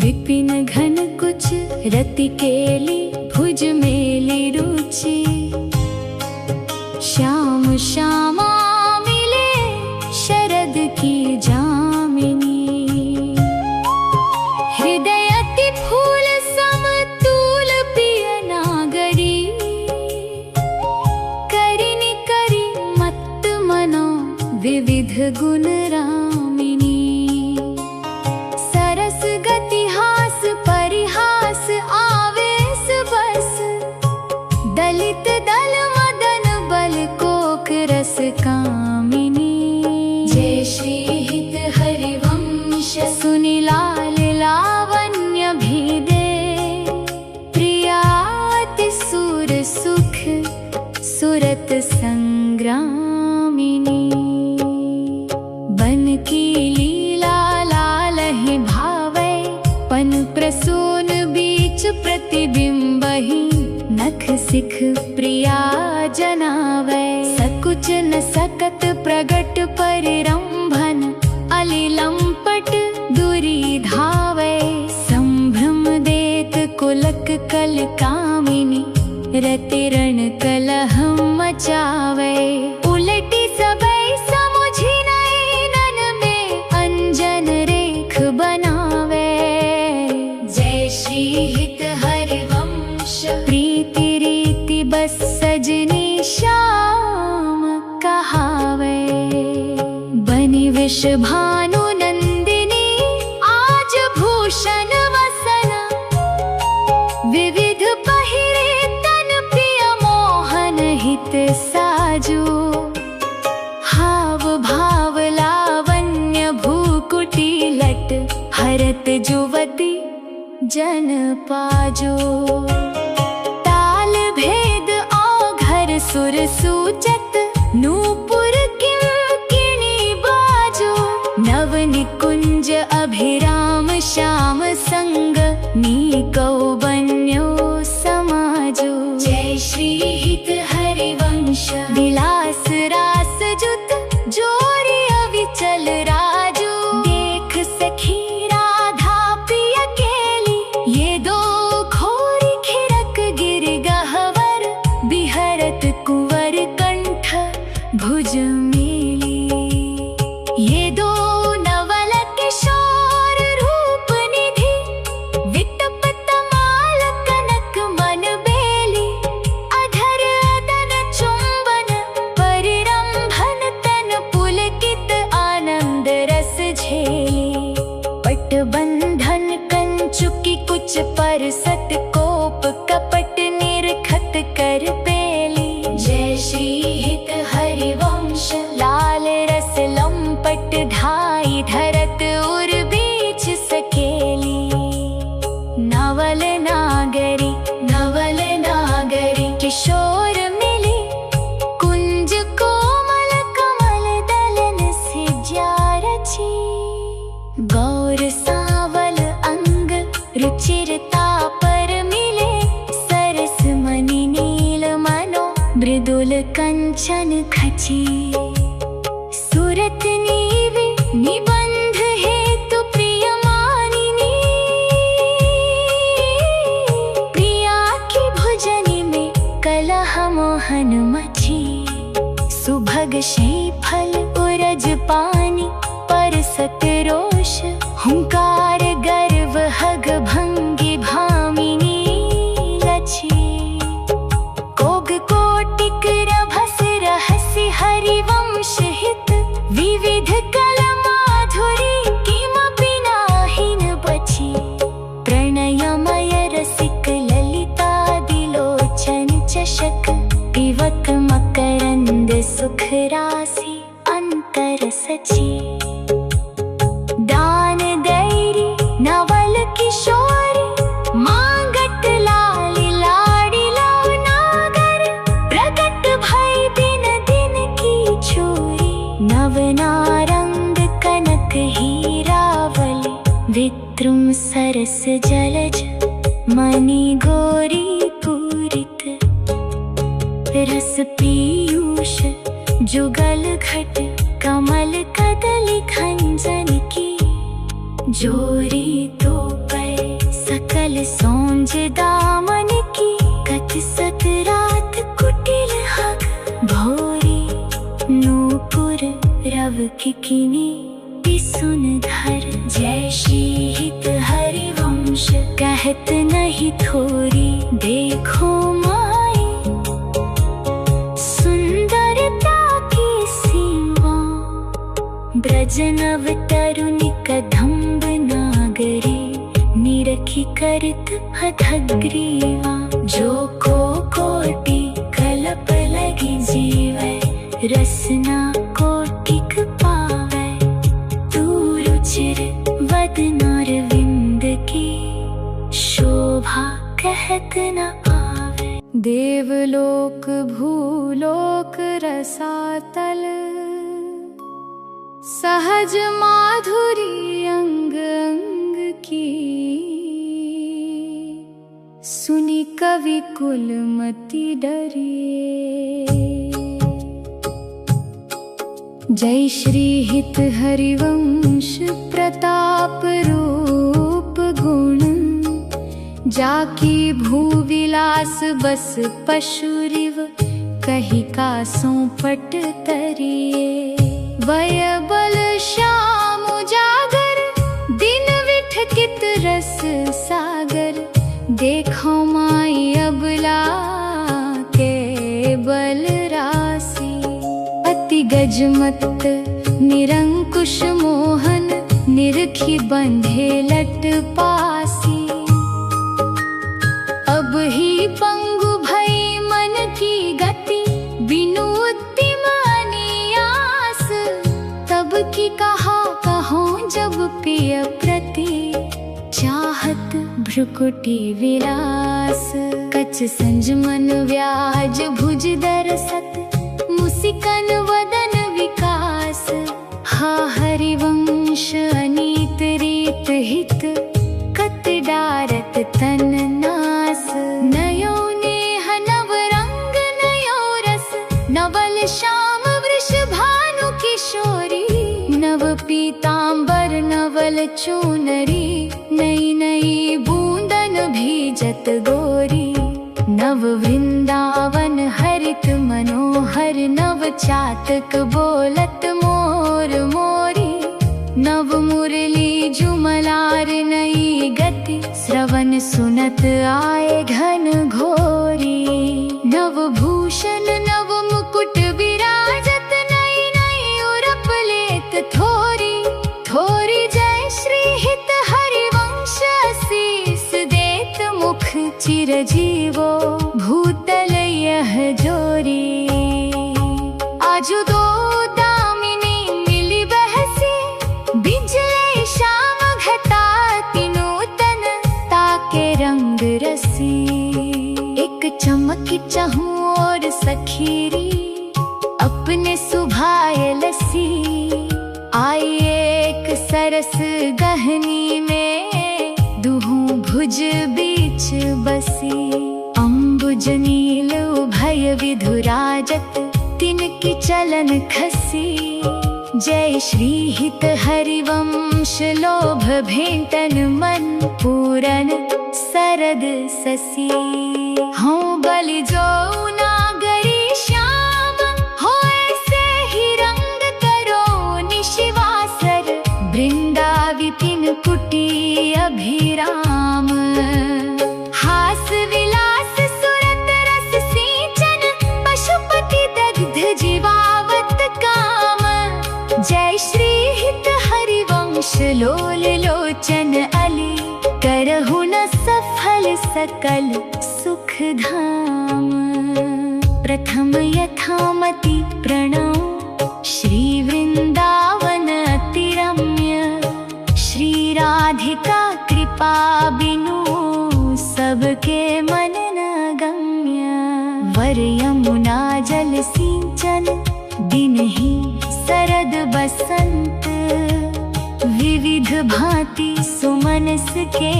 विपिन घन कुछ रति केली भुज मेली रुचि। श्याम श्यामा मिले शरद की जामिनी। हृदय अति फूल समतूल पिय नागरी। करिनि करि मत्त मनो विविध गुण रामिनी। सरस गति हास परिहास आवेश बस। दलित दल मदन बल कोक रस कामिनी। जय श्री हित हरिवंश सुनि लाल लावण्य भीदे। प्रियाति सुर सुख सुरत संग्रामिनी। बन की लीला लालहि भावै। पन प्रसून बीच प्रतिबिंबहि। नख सिख प्रिया जनावै। सकुच न सकत प्रगट परिरंभन। अलिलंपट दूरी धावै। संभ्रम देत कुलक कल कामिनी। रति रण कलह मचावै। उलटी सबै समुझि नयनन में अंजन रेख बनावै। जय श्री हित हरिवंश प्रीति रीति बस सजनी श्याम कहावै। बनि विष भानु नंदिनी आज भूषण वसन। विविध पहिरे तन प्रिय मोहन हित साजो। हाव भाव लावण्य भूकुटी लट। हरत जुवती जन पाजो। ताल भेद औघर सुर सूचत। नूपुर किंकिणी बाजो। नव निकुंज अभिराम श्याम संग। नीकौ बन्यो समाजो। जय श्री हित हरिवंश विलास रास जुत। जोरी अविचल राजो। देख सखी राधा प्रिय केली। ये दो खोरी खिरक गिर गहवर। बिहरत कुंवर कंठ भुज मेली। ये दो नवल किशोर रूप निधि। विटपत माल कनक मन बेली। अधर अदन चुंबन परिरंभन। तन पुलकित आनंद रस झेली। पट बंधन कंचुकी कुछ पर सत कोप। कपट निरखत कर पेली। जय श्री हित हरिवंश लाल रस लंपट ढाई। धरत उर बीच सकेली। नवल नागरी किशोर मिली। कुंज कोमल कमल दलन सिज्या रची। गौर सावल अंग रुचिरता पर मिले। सरस मणि नील मनो मृदुल कंचन खची। सूरत नीवि निबंध हेतु प्रिय मानिनी। प्रिया की भुजनि में कलह मोहन मची। सुभग शेफल उरज पानी। परसत रोष हुंकार गर्व हग भंगी भामिनी लची। कोग कोटिक रभस रहसि हरिवंश हित। विविध कल माधुरी किमपि नाहिन बची। प्रणयमय रसिक ललितादिलोचन चषक। पिवक मकरंद सुख राशि अंतर सची। दान दैरी नवल किशोरी। मांगट लाली लाड़ी लव नागर। प्रगट भई दिन दिन की छोरी। नवनारंग कनक हीरावली। विद्रुम सरस जलज मणि गोरी पूरित। रस पीयूष जुगल घट कम कमल कदली खंजन की। जोरी तो पर सकल सौंज दामन की। कत सत रात कुटिल हक भोरी। नूपुर रव किकिनी सुन धर। जय श्री हित हरिवंश कहत नहीं थोरी। देखो माए सुंदरता की सीमा। ब्रज नव तरुणी कदम्ब नागरी। निरखी करत अधग्रीवा। जो को कोटि कलप लगी जीवै। रसना कोटिक पावै। चिर वदनार विंद की। शोभा कहत न आवे। देवलोक भूलोक रसातल। सहज माधुरी अंग अंग की। सुनी कवि कुलमति डरिए। जय श्री हित हरिवंश प्रताप रूप गुण। जाकी भूविलास बस पशुरिव। कही का सौंपट तरिए। वय बल श्याम उजागर। दिन विठ कित रस सागर। देखो माई अबला के बल राशि। अति गजमत निरंकुश मोहन। निरखी बंधे लट पासी। अब ही पंगु भई मन की गति। बिनु उत्तिमानी आस। तब की कहा कहो जब प्रिय प्रति। चाहत भ्रुकुटी विलास। कच संजमन व्याज भुज दरसत। मुसिकन वदन विकास। हा हरिवंश अनीत रीत हित। कत डारत तन नास। नयो नेह नव रंग नयो रस। नवल श्याम वृष भानु किशोरी। नव पीतांबर नवल चूनरी। नई नई बूंदन भीजत गोरी। नव वृंदावन हरित मनोहर। नव चातक बोलत मोर मोरी। नव मुरली जुमलार नई गति। श्रवण सुनत आए घन घोरी। नव भूषण नव मुकुट विराजत। नई नई उरप लेत थोरी। थोरी जय श्री हित हरिवंश शीस देत मुख चिरजीवो। भूतल यह जोरी। आजु दो दामिनी मिली बहसी। बिजले श्याम घटा तीनों तन। ताके रंग रसी। एक चमक चहूं और सखीरी। अपने सुभाए लसी। आई एक सरस गहनी में। दुहु भुज बीच बसी। अम्बुज नील उभय विधुराजत। तिनकी चलन खसी। जय श्री हित हरिवंश लोभ भेंटन मन। पूरन सरद ससी। हूँ बलि जो नागरी श्याम। हो ऐसे ही रंग करो निशिवासर। वृंदा विपिन कुटी अभिराम। हास विलास सुरत रस सिंचन। पशुपति दग्ध जीवावत काम। जय श्री हित हरिवंश लोल लोचन अली। करहु न सफल सकल सुख धाम। प्रथम यथामति प्रणव। श्री वृंदावन अति रम्य। श्री राधिका कृपा बिनु। सबके मन न गम्य। वर यमुना जल सिंचन। दिन ही शरद बसंत। विविध भांति सुमनस के।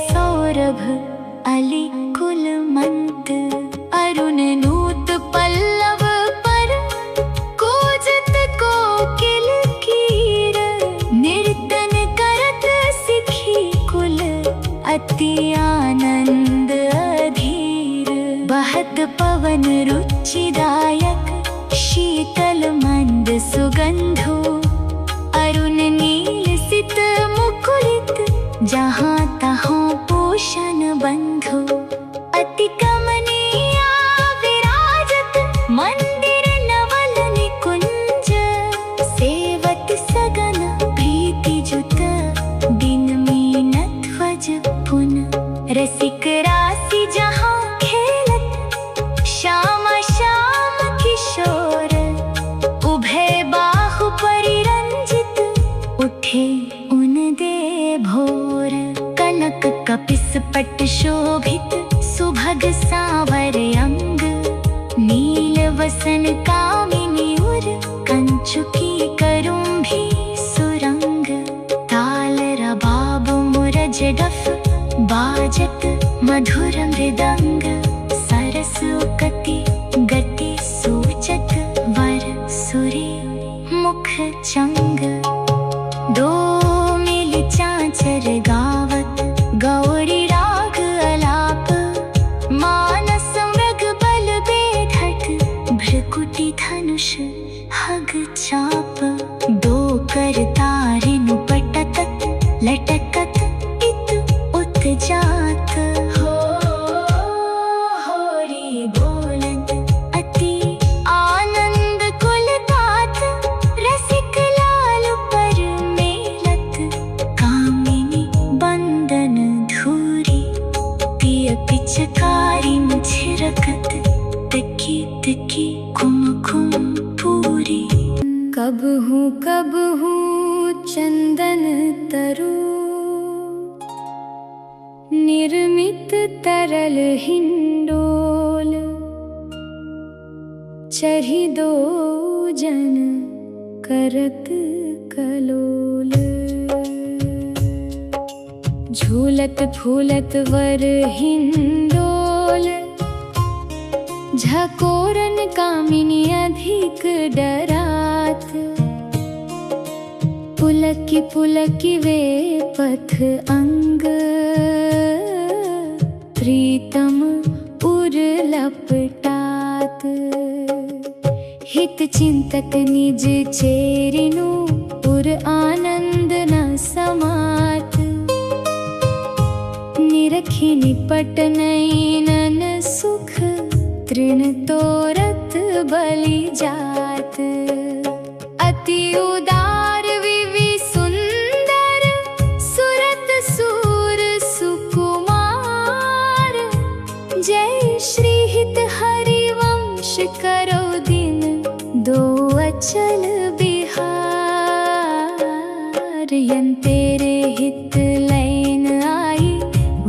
सौरभ अली कुलमंत। अरुण नूत पल्लव पर। कोजत को पवन रुचिदायक, शीतल मंद सुगंधो, अरुण नील सित मुकुलित, जहाँ तहाँ पोषण बंधो। अति कमनीया विराजत मंदिर नवल निकुंज, सेवत सगन प्रीति जुत, दिन मीनत ध्वज पुन। रसिक राशि जहाँ खेलत, श्याम श्याम किशोर, उभय बाहु परिरंजित, उठे उन दे भोर। कनक कपिस पट शोभित, सुभग सावर अंग, नील वसन कामिनी उर, कंचुकी करुंभी सुरंग। ताल रबाब मुरज डफ, बाजत मधुर मृदंग, सरस उकति गति सूचत, वर सुरे मुख चंग। दो मिल चांचर गावत, गौरी राग अलाप, मानस मृग बल बेधट, भ्रकुटी धनुष हग चाप। दो कर तारिनु पटतत, लटकत इत उत जात, होरी बोलत अति आनंद कुलतात। रसिक लाल पर मेलत, कामिनी बंदन धूरी, पिय पिचकारी मुझिरकत, तकी तकी कुम कुम पूरी। कबहू कबहू चंदन तरु, निर्मित तरल हिंडोल, चढ़ी दो जन करत कलोल। झूलत फूलत वर हिंडोल, झकोरन कामिनी अधिक डरात। पुलकी पुलकी वे पथ अंग, प्रीतम उर लपटात। हित चिंतक निज चेरिनु, उर आनंद न समात। निरखी निपट नैनन सुख, तृण तोरत बलि जात। अति उदार विवि सुंदर, सुरत सूर सुकुमार। जय श्री हित हरिवंश करो दिन, दो अचल बिहार। यंतेरे हित लैन आई,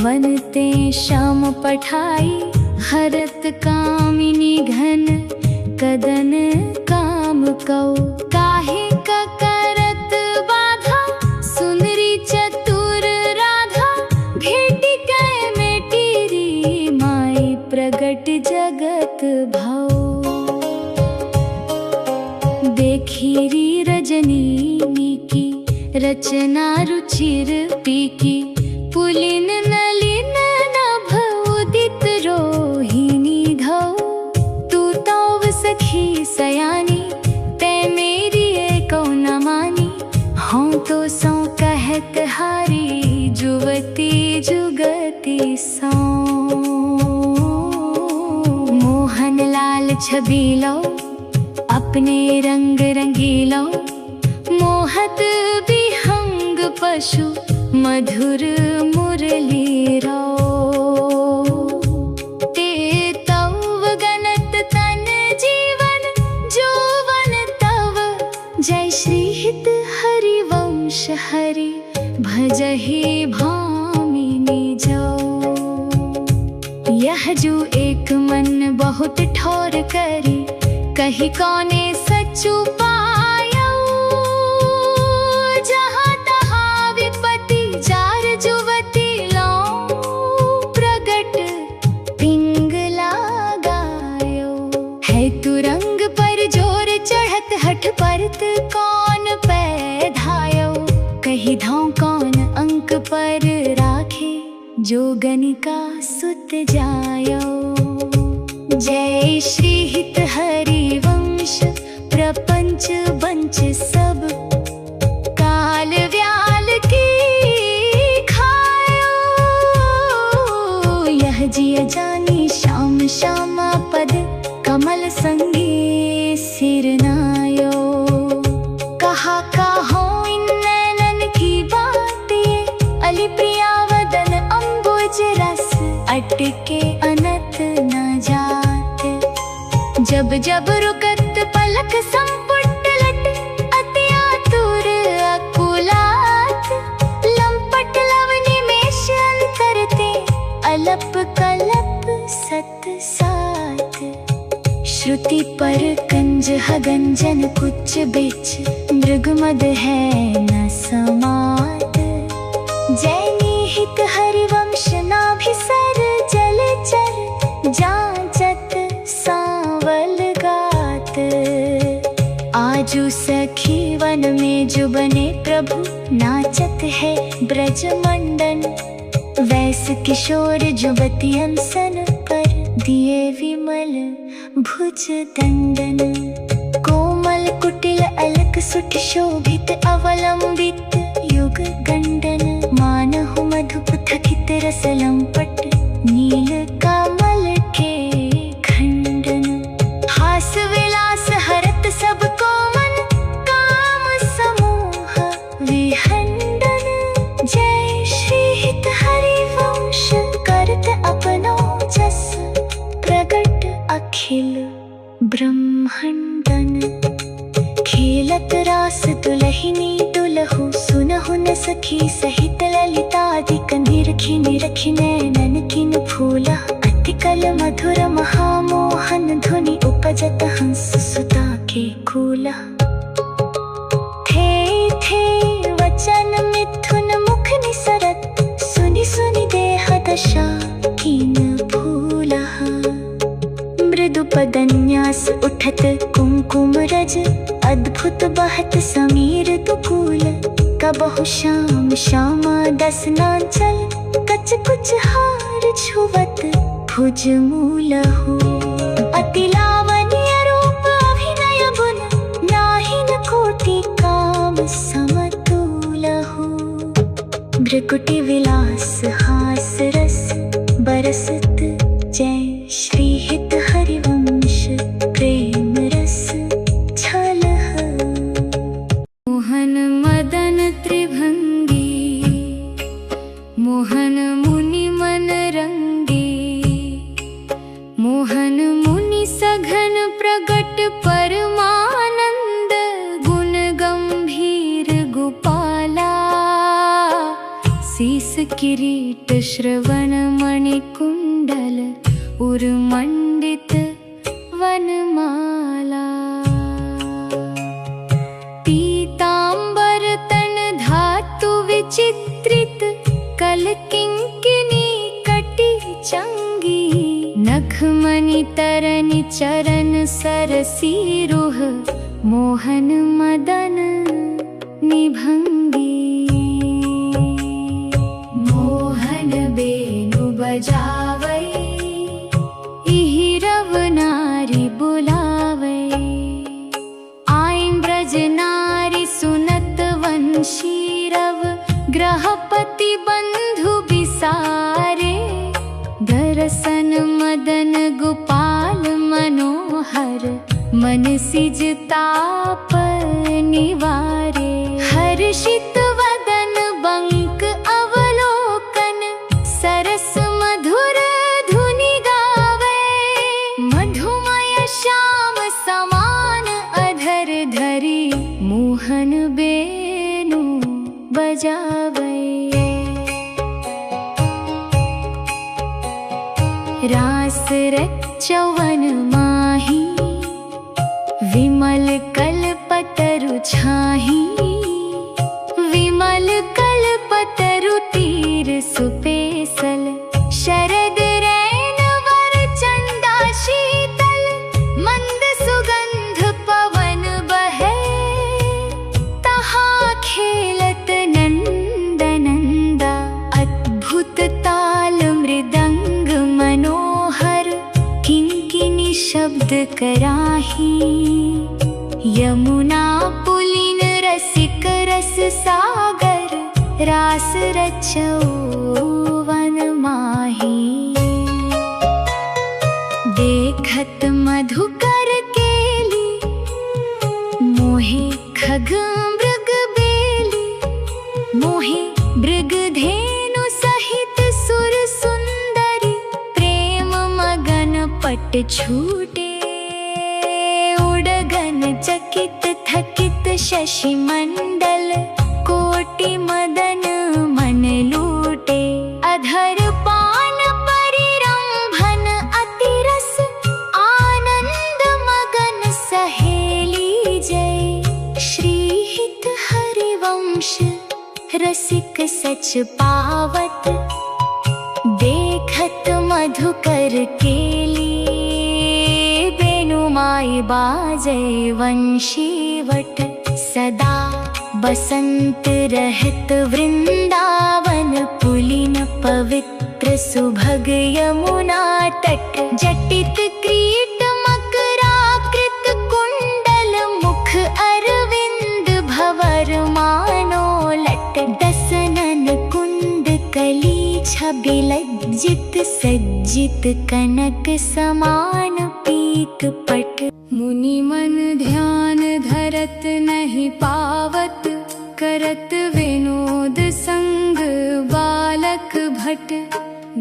वनते श्याम पठाई। हरत कामिनी घन, कदन काम कौ। काहे का करत बाधा, सुंदरी चतुर राधा। भेटी गए में टीरी माई, प्रगट जगत भौ। देखीरी रजनी की, रचना रुचिर पीकी। पुलिन नलिन नभ उदित रोहिणी धौ। तू तौ सखी सयानी, ते मेरी एको न मानी। हों तो सौ कहत हारी, जुवती जुगती सौ। मोहन लाल छबीलो, अपने रंग रंगीलो। मोहत विहंग पशु, मधुर मुरली रो। ते तव गनत तन जीवन, जोवन तव। जय श्री हित हरिवंश हरि, भजहि भामिनी जो। यह जो एक मन बहुत ठोर करी, कही कौने सचु पायो। जहाँ तहाँ विपत्ति, जार जुवती लो। प्रगट पिंगला गायो, है तुरंग पर जोर चढ़त। हठ परत कौन पैधायो, कही धाव कौन अंक पर राखे। जो गनिका सुत जायो, जय श्री हित हरि वंश प्रपंच बंच सब काल व्याल की खायो। यह जिय जानी श्याम श्यामा पद कमल संगी सिर नायो। कहा काहो इन नैनन की बातें अली प्रिया वदन अम्बुज रस अटके अनथ न जाते। जब जब रुकत पलक संपुट लट अति आतुर अकुलात। लंपट लवनी में शन करते अलप कलप सत सात। श्रुति पर कंज हगंजन कुछ बिच मृगमद है न समात। जय निहित हरिवंश नाभिसर जलचर जांचत सांवल गात। आजू सखी वन में जो बने प्रभु नाचत है ब्रज मंडन। वैस किशोर जुबती हंसन पर दिए विमल भुज दंडन। कोमल कुटिल अलक सुठ शोभित अवलंबित युग गंडन। मानहु मधुप थकित रस लंपट नील कमल के खंडन। हास विलास हरत सब को मन काम समूह विहंडन। जय श्री हित हरि वंश करत अपनो जस प्रगट अखिल ब्रह्मंडन। खेलत रास दुलहिनी दुलहु सुनहु न सखी सहित ललितादिक। निरखि निरखि नैनन किन फूला अतिकल मधुर महामोहन धुनि उपजत हंस सुता के कूला। थे वचन मिथुन मुख निसरत सुनि सुनि देह दशा किन भूला। मृदु पदन्यास उठत कुमकुम रज अद्भुत बहत समीर दुकूल। कबहु श्याम श्यामा दसनांचल कच कुछ हार छुवत भुज मूलहु। अति लावण्य रूप अभिनय गुण नाहिन कोटि काम समतुलहु। भ्रकुटि विलास हास रस बरसत जय श्री हित हरिवंश प्रेम रस छलह। मोहन मदन त्रिभंगी मोहन मुनि मन रंगी। मोहन मुनि सघन प्रगट परमानंद गुण गंभीर गोपाला। शीस किरीट श्रवण मणि कुंडल उर्मंडित वनमाला। पीतांबर तन धातु विचित्रित कल किंकिनी कटी चंगी। नखमणि तरनि चरण सरसी रुह मोहन मदन निभंगी। मोहन बेनु बजावै इहि रव नारी बुलावै। आइन ब्रज नारी सुनत वंशी रव ग्रहपति बंधु बिसारे। दर्शन मदन गोपाल मनोहर मन सिज ताप निवारे। हर्षित वदन बंक अवलोकन सरस मधुर धुनि गावे। मधुमय श्याम समान अधर धरी मोहन बेनु बजावे। रास रचवन माही विमल कल्पतरु छाही। विमल कल्पतरु तीर सुपेसल शरद रैन वर चंदा शीतल। मंद सुगंध पवन बहे तहाँ खेलत नंद नंदा। अद्भुत ताल मृदंग मनोहर किंकिनी हित कराही। यमुना पुलिन रसिक रस सागर, रास रचौ वन माही। देखत मधुकर केली, मोहे खग मृग बेली। मोहे मृग धेनु सहित सुर सुंदरी, प्रेम मगन पट छूटे। उड़गन चकित थकित शशि मंडल, कोटि मदन मन लूटे। अधर पान परिरंभन अति रस, आनंद मगन सहेली जय। श्रीहित हरिवंश रसिक सच पावत, देखत मधुकर केली। बेनुमाई बाजै वंशीवट, सदा बसंत रहत वृंदावन। पुलिन पवित्र सुभग यमुना तट, जटित क्रीट मकराकृत कुंडल। मुख अरविंद भवर मानो लट, दसनन कुंद कली छबि लज्जित। सज्जित कनक समान पीत पट। मुनि मन ध्यान धरत नहीं पावत, करत विनोद संग बालक भट।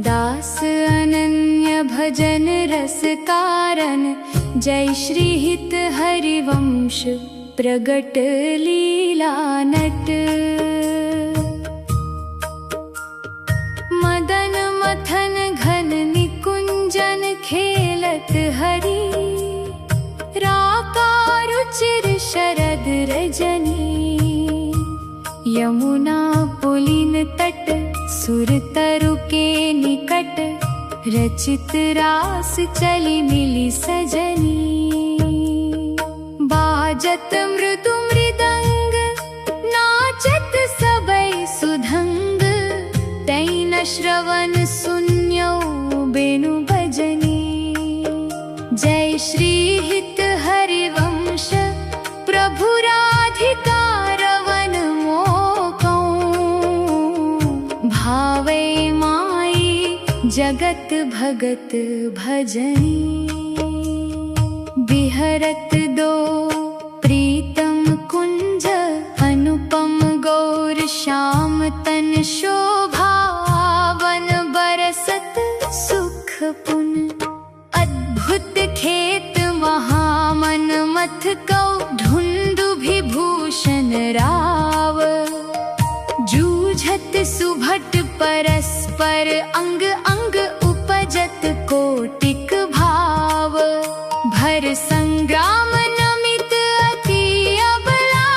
दास अनन्य भजन रस कारण, जय श्री हित हरिवंश प्रगट लीला नट। मदन मथन घन निकुंजन खेलत हरि, राकारुचिर शरद रजनी। यमुना पुलिन तट, सुर तरु के निकट। रचित रास चली मिली सजनी। बाजत मृदु मृदंग, नाचत सबई सुधंग। तैन श्रवण सुन्यो बेनु भजनी। जय श्री हित हरिवंश प्रभु राधिका रवन मोकौ। भावे माई जगत भगत भजनी। बिहरत दो प्रीतम कुंज, अनुपम गौर श्याम तन शोभावन। बरसत सुख पुन अद्भुत खेत महामन मथ कौ। धुंधु विभूषण राव, जूझत सुभट परस्पर। अंग अंग उपजत कोटिक भाव। भर संग्राम नमित अति अबला,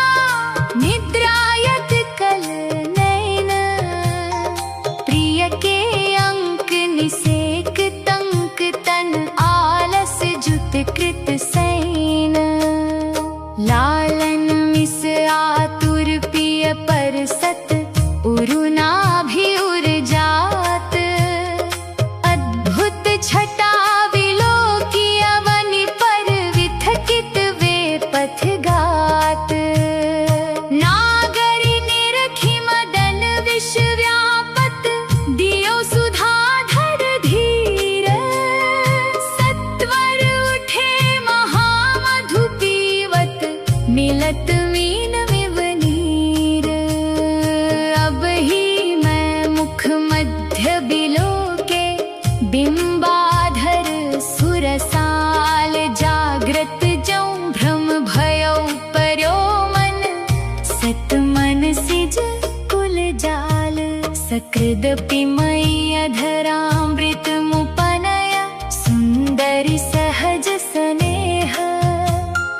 निद्रायत कल नैन। प्रिय के अंक निसेक तंक तन, आलस जुत कृत सैन। लालन मिस आतुर पिय परसत, उरुनाभि उर जात। अद्भुत छटा विलोकी अवनि पर, विथकित वे पथ गात। नागरी निरखी मदन विष व्यापत, दियो सुधाधर धीर। सत्वर उठे महामधु पीवत, मिलत मीन मिवनीर। अब ही मैं मुख मध्य बिलोके, बिंबाधर सुरसाल। जाग्रत जौ भ्रम भयो पर्यो मन, सत मन सिज कुल जाल। सकृदपि मयि अधरामृत मुपनय, सुंदरी सहज स्नेह।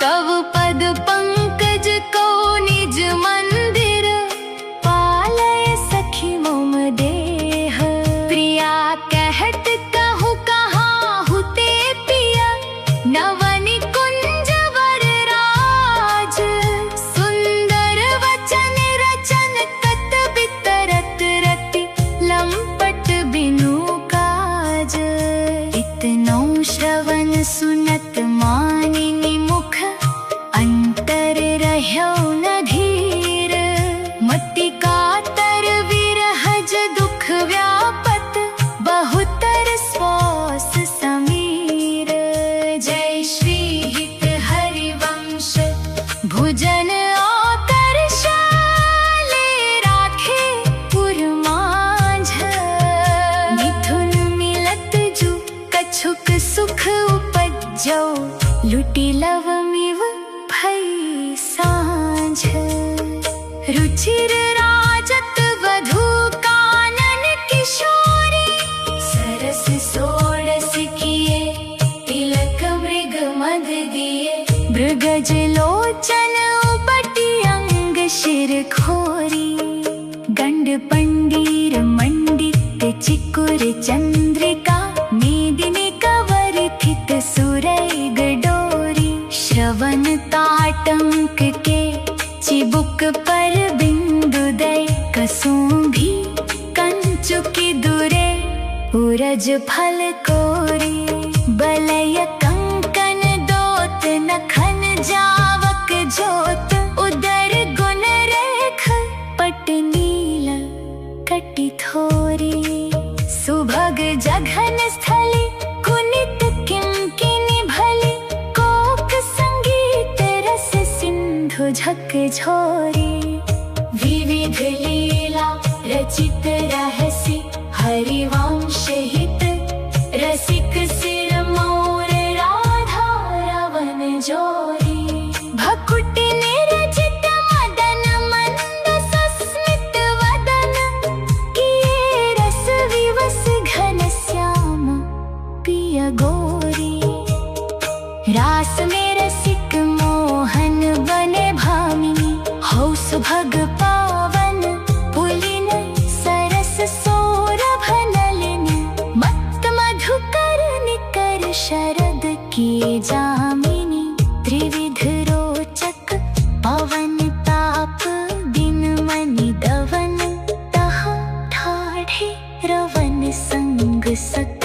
तव पद पंकज को निज मंदिर, पालय सखी मम देह। प्रिया कहत कहूँ कहाँ हुते पिया, नवनि कुंज वर राज। सुंदर वचन रचन तत बितरत रति, लंपट बिनु काज। इतनौ श्रवण सुनत मानिनी मुख अंतर रह्यो न धीर। मति कातर विरहज दुख व्यापत बहुतर स्वास समीर। जय श्री हित हरिवंश भुजन सुख उपजो लुटी लवमिव भई सांझ। रुचिर राजत वधू कानन किशोरी सरस सोडस किए तिलक मृग मद दिए। मृगज लोचन उपटी अंग शिर खोरी गंड पंडीर मंडित चिकुर चंद्रिका मेदिनी सुरैग डोरी। श्रवण ताटंक के चिबुक पर बिंदु दय कसुंभी कंचुकी दुरे उरज फल कोरी। बलय कंकन दोत नखन जावक जोत उदर गुण रेख पट नील कटि थोरी। सुभग जघन स्थली झक झोरी। विविध लीला रचित रहसि हरिवंश हित रसिक सिर मोर राधा रवन जोरी। भकुटि निरचित मदन मंद सस्मित वदन किए रस विवस घन श्याम पिय गोरी। रास में रसिक मोहन बने भामिनी हौ सुभग पावन पुलिन सरस सौरभ नलिनी। मत्त मधुकर निकर शरद किए जामिनी। त्रिविध रोचक पवन ताप दिन मनि दवन तह ठाढ़े रवन संग सत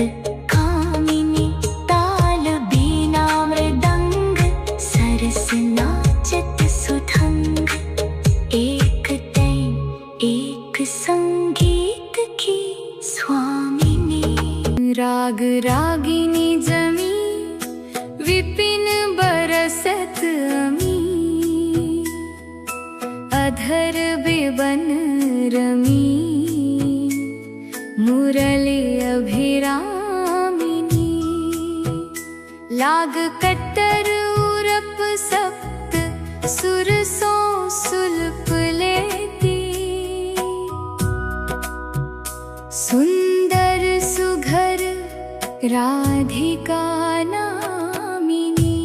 कामिनी। ताल बीना मृदंग सरस नाचत सुधंग एक तैं एक संगीत की स्वामिनी। राग रागिनी जमी विपिन बरसत अमी। अधर बिबन रमी मुरली अभिरामिनी। लाग कट्टर उरप सप्त सुर सो सुल्प लेती। सुंदर सुघर राधिका नामिनी।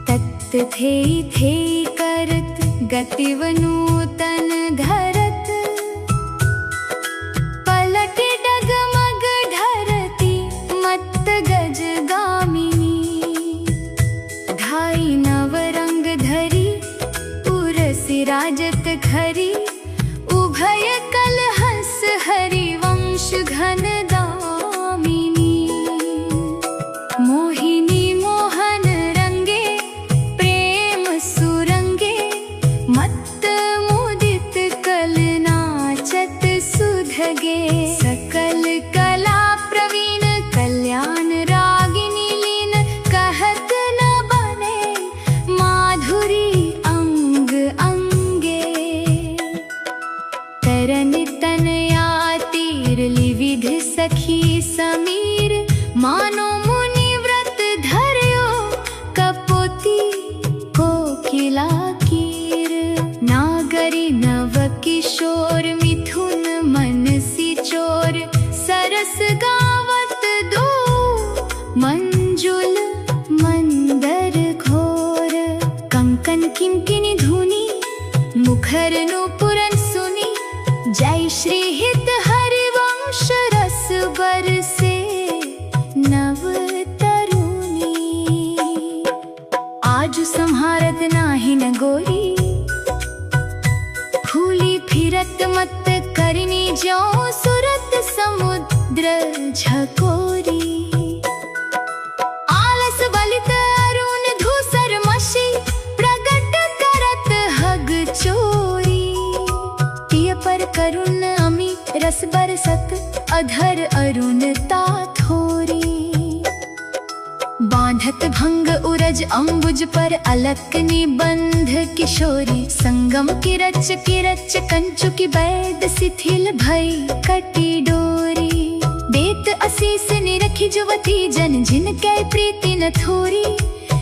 तत्त थे करत गतिवनूतन धरत। पलट डगमग धरती मत्त गज गामिनी। धाई नवरंग धरी उरसी राजत खरी। उभय कलहस हरिवंश घन दामिनी। मोहिनी मोहन रंगे प्रेम सुरंगे। मत्त मुदित कल नाचत सुधगे। सकल कला प्रवीण कल्याण रागिनी लीन। कहत न बने माधुरी अंग अंगे। तरन तनया तीरलि विध सखी समीर। मानो मुनि व्रत धर्यो कपोती कोकिला कीर। नागरी नव किशोर मिथुन मनसी चोर। सरस गावत दो मंजुल मंदर घोर। कंकन किंकिनी धुनी मुखर नूपुरन सुनी। जय श्री हित हरिवंश रस बरसे नव तरुणी। आजु संहारत नाही न गोरी। फूली फिरत मत करिनी ज्यों सुरत समुद्र झकोरी। बरसत अधर अरुणता थोरी। बांधत भंग उरज अंबुज पर अलक निबंध किशोरी। संगम किरच कंचु की बैद शिथिल भई कटी डोरी। देत असीस निरखी जुवती जन जिनके प्रीति न थोरी।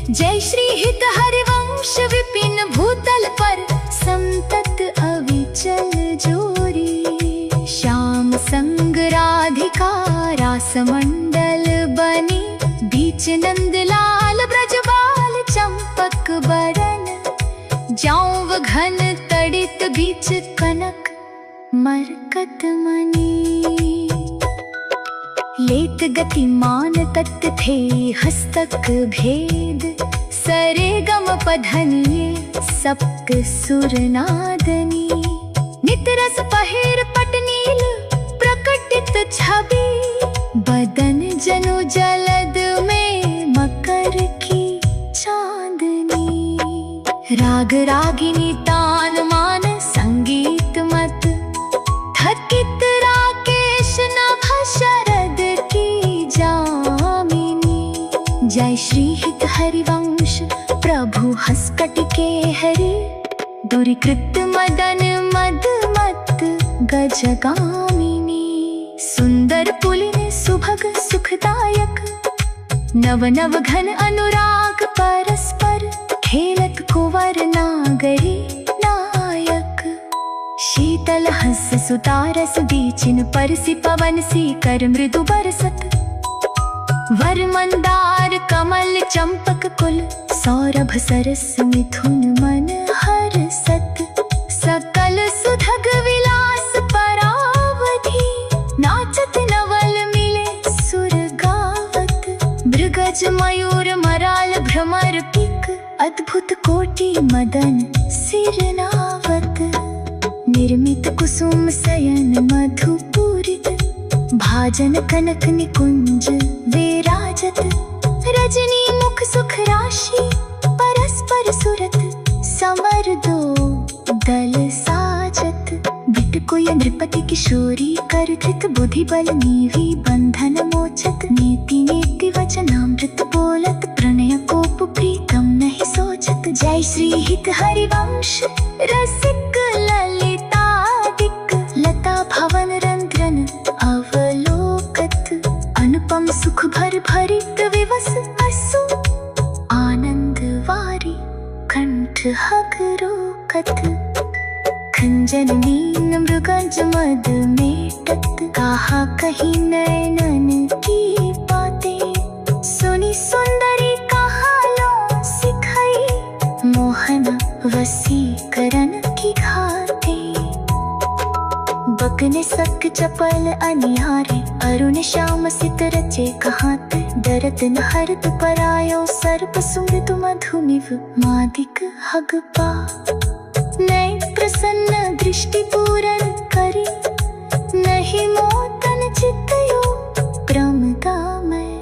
जय श्री हित हरिवंश विपिन भूतल पर संतत अविचल जोरी। श्याम संग राधिका रास मंडल बनी। बीच नंद लाल ब्रजबाल चंपक बरन। जाऊं घन तड़ित बीच कनक मरकत मणि। लेत गतिमान तत् थे हस्तक भेद। सरे गम पधनिये सप्त सुरनादनी। नित रस पहेर पटनील प्रकटित छवि। बदन जनु जलद में मकर की चांदनी। राग रागिनी तान मान संगीत मत। थकित राकेश नभ शरद की जामिनी। जय श्री हित हरिवंश प्रभु हस्कटिके हरि। दुरीकृत मदन मद मत गजगामिनी। सुंदर पुलिन सुभग सुखदायक। नव नव घन अनुराग परस्पर। खेलत कुंवर नागरी नायक। शीतल हंस सुतारस बीचिन परसी पवन सी कर मृदु बरसत। वर मंदार कमल चंपक कुल। सौरभ सरस मिथुन मन हरसत। सकल सुधग विलास परावधि। नाचत नवल मिले सुर गावत। भृगज मयूर मराल भ्रमर पिक। अद्भुत कोटि मदन सिरनावत। निर्मित कुसुम सयन मधुपूरित। भाजन कनक निकुंज विराजत। रजनी मुख सुख राशि परस्पर सुरत। समर दो दल साजत। बिटकुय नृपति किशोरी कर धृत। बुद्धि बल नीवी बंधन मोचत। नीति नीति वचनामृत बोलत। प्रणय कोप प्रीतम नहीं सोचत। जय श्री हित हरिवंश रसिक ललितादिक। लता भवन रंध्रन अवलोकत। अनुपम सुख भर भरित विवस असु। आनंद वारी कंठ हग रोकत। खंजन मीन मृगज मद मेटत। कहा कहीं नैनन की बातें। सुनी सुंदरी कहा लो सिखाई। मोहन वसीकरण की घाटे। बकने सक चपल अनिहारे। अरुण श्याम सित रचे कहात। डरत न हरत परायो सर्प सुमृत मधुमिव। मादिक हग पा नय प्रसन्न दृष्टि पूरन करी। नहीं मोतन चितयो प्रमदामय।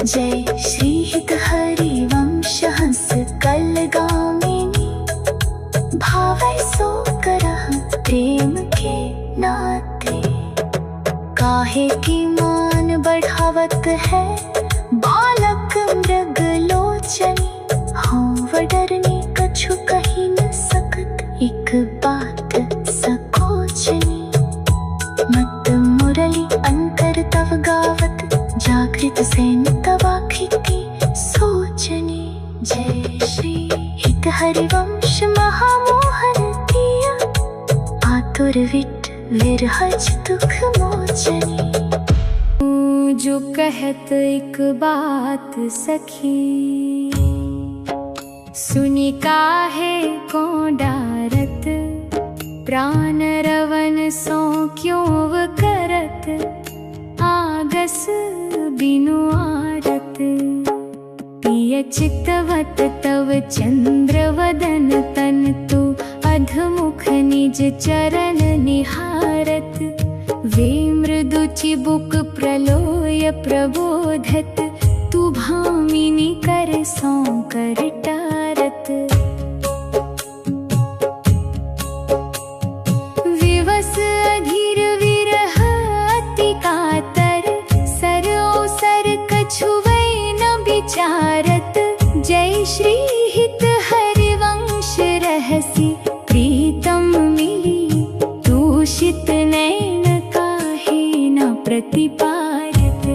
जय श्री हित हरिवंश हंस कल गामिनी। भावै सो करह प्रेम के नाते। काहे की मान बढ़ावत है बालक मृग लोचनी। हाँ वडरनी कछु कही न सकत। एक बात सकोचनी। मत मुरली अंतर तव गावत। जागृत सैन तवाखिति सोचनी। जय श्री हित हरिवंश महामोहन दिया। आतुर विट विरहज दुख मोचनी। जो कहत एक बात सखी। सुनी काहे को डारत। प्राण रवन सो क्यों व करत। आगस बिनु आरत। पिय चितवत तव चंद्र वदन तन तु। अधमुख निज चरण निहारत। वे मृदु चिबुक प्रलोय प्रबोधत। तु भामिनी कर सौ कर टारत। विवस अधीर विरह छुवै न विचारत। जय श्री हित हरिवंश रहसी प्रीतम मिली। दूषित नैन काहे न प्रतिपारत।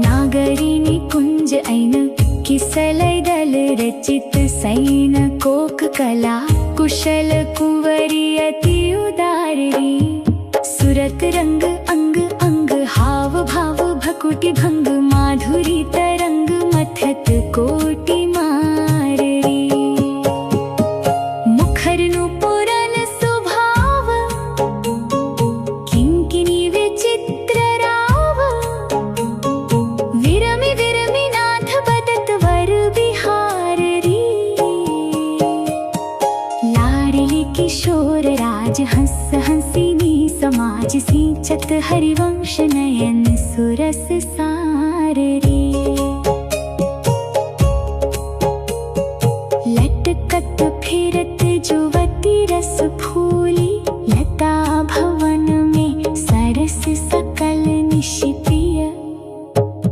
नागरी निकुंज ऐन किसलय दल रचित। सैन कोक कला कुशल कुंवरी अति उदारी। सुरत रंग अंग अंग हाव भाव भकुटि भंग। माधुरी तरंग मथत कोटि माररी। मुखर नुपुरन स्वभाव किंकिनी विचित्र राव। विरमि विरमि नाथ बदत वर बिहाररी। लाडली किशोर राज हंस हंसिनी समाज सिंचत। हरिवंश नयन सुरस साररी। लटकत फिरत जुवती रस फूली। लता भवन में सरस सकल निशिप्रिय।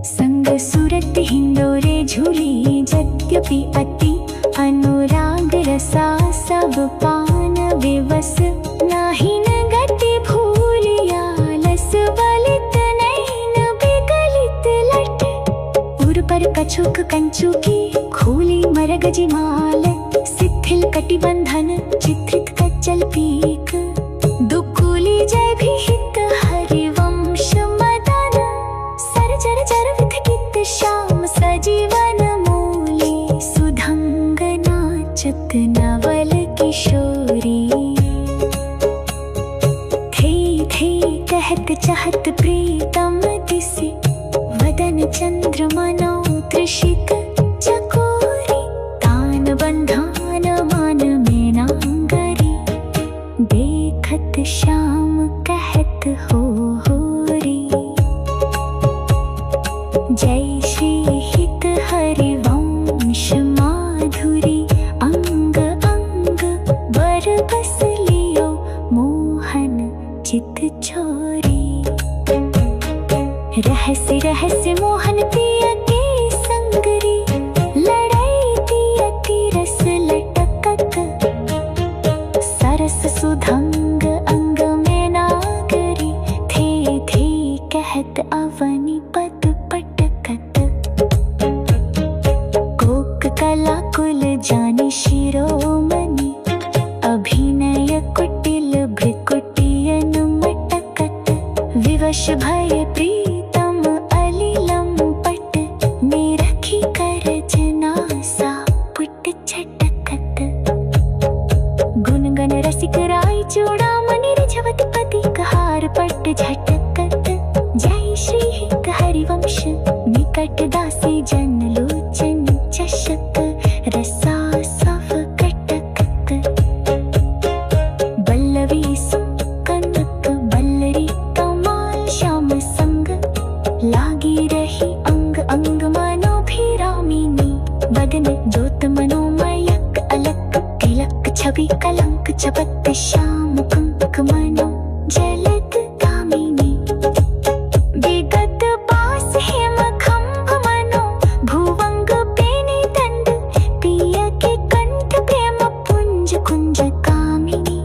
संग सुरत हिंडोरे झूली। यद्यपि अति अनुराग रसा सब पान विवश। नाहि न गति भूलिया लस बलित नैन बिगलित लट। उर पर कछुक कंचुकी खूली मरगजी माल। शिथिल कटिबंधन चित्रित कज्जल पीक। दुकुली जय भीहित हरिवंश मदन। सर जर जर विधकित श्याम सजीवन मूली। सुधंग नाचत नवल किशोरी। कहत चाहत प्रीतम दिसि। वदन चंद्र मनो तृषित चकोरी। तान बंधान मान में नांगरी। देखत श्याम कहत होरी। जय श्री हित हरिवंश माधुरी। अंग अंग बर बस लियो मोहन चित छोरी। रहस्य रहस्य मोहन पिया के संगरी। लड़ाई दिया रस लटकत। सरस सुधंग अंग में नागरी। थे कहत अवनि पद पटकत। कोक कला कुल जानी शिरोमणि। अभिनय कुटिल भ्रिकुटियन मटकत। विवश भय प्रीतम अलिलम पट। निरखी करज नासा पुट छटकत। गुणगन रसिक राय चूड़ामणि। रिझवत पति कहार पट झटकत। जय श्री हित हरिवंश निकट दासी जन लोचन चषक। रसा सव कटकत। बल्लवी सुकनक बल्लरी कमाल श्याम संग। लागी रही अंग अंग मनोभिरामिनी। बदन ज्योत मनोमयक अलक। तिलक छवि कलंक चपत। श्याम कुंक मनो जलद कामिनी। विगत पास हेम खंभ मनो। भुवंग पेनी दंड। पिया के कंठ प्रेम पुंज कुंज कामिनी।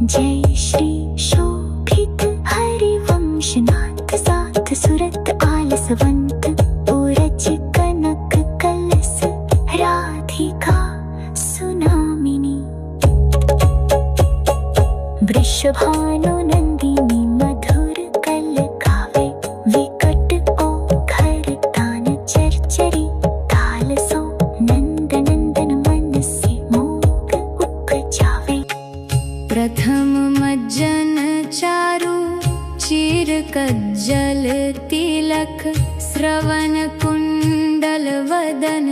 जय श्री शोभित हरिवंश नाथ साथ। सुरत आलसवंत उरज कनक कलस। राधिका सुनामिनी। वृषभानु नंदिनी मधुर कल गावे। विकट ओघर तान चरचरी। ताल सो नंद नंदन मन से मोग उपजावे। प्रथम मज्जन चारु चीर कज्जल तिलक। श्रवण कुंडल वदन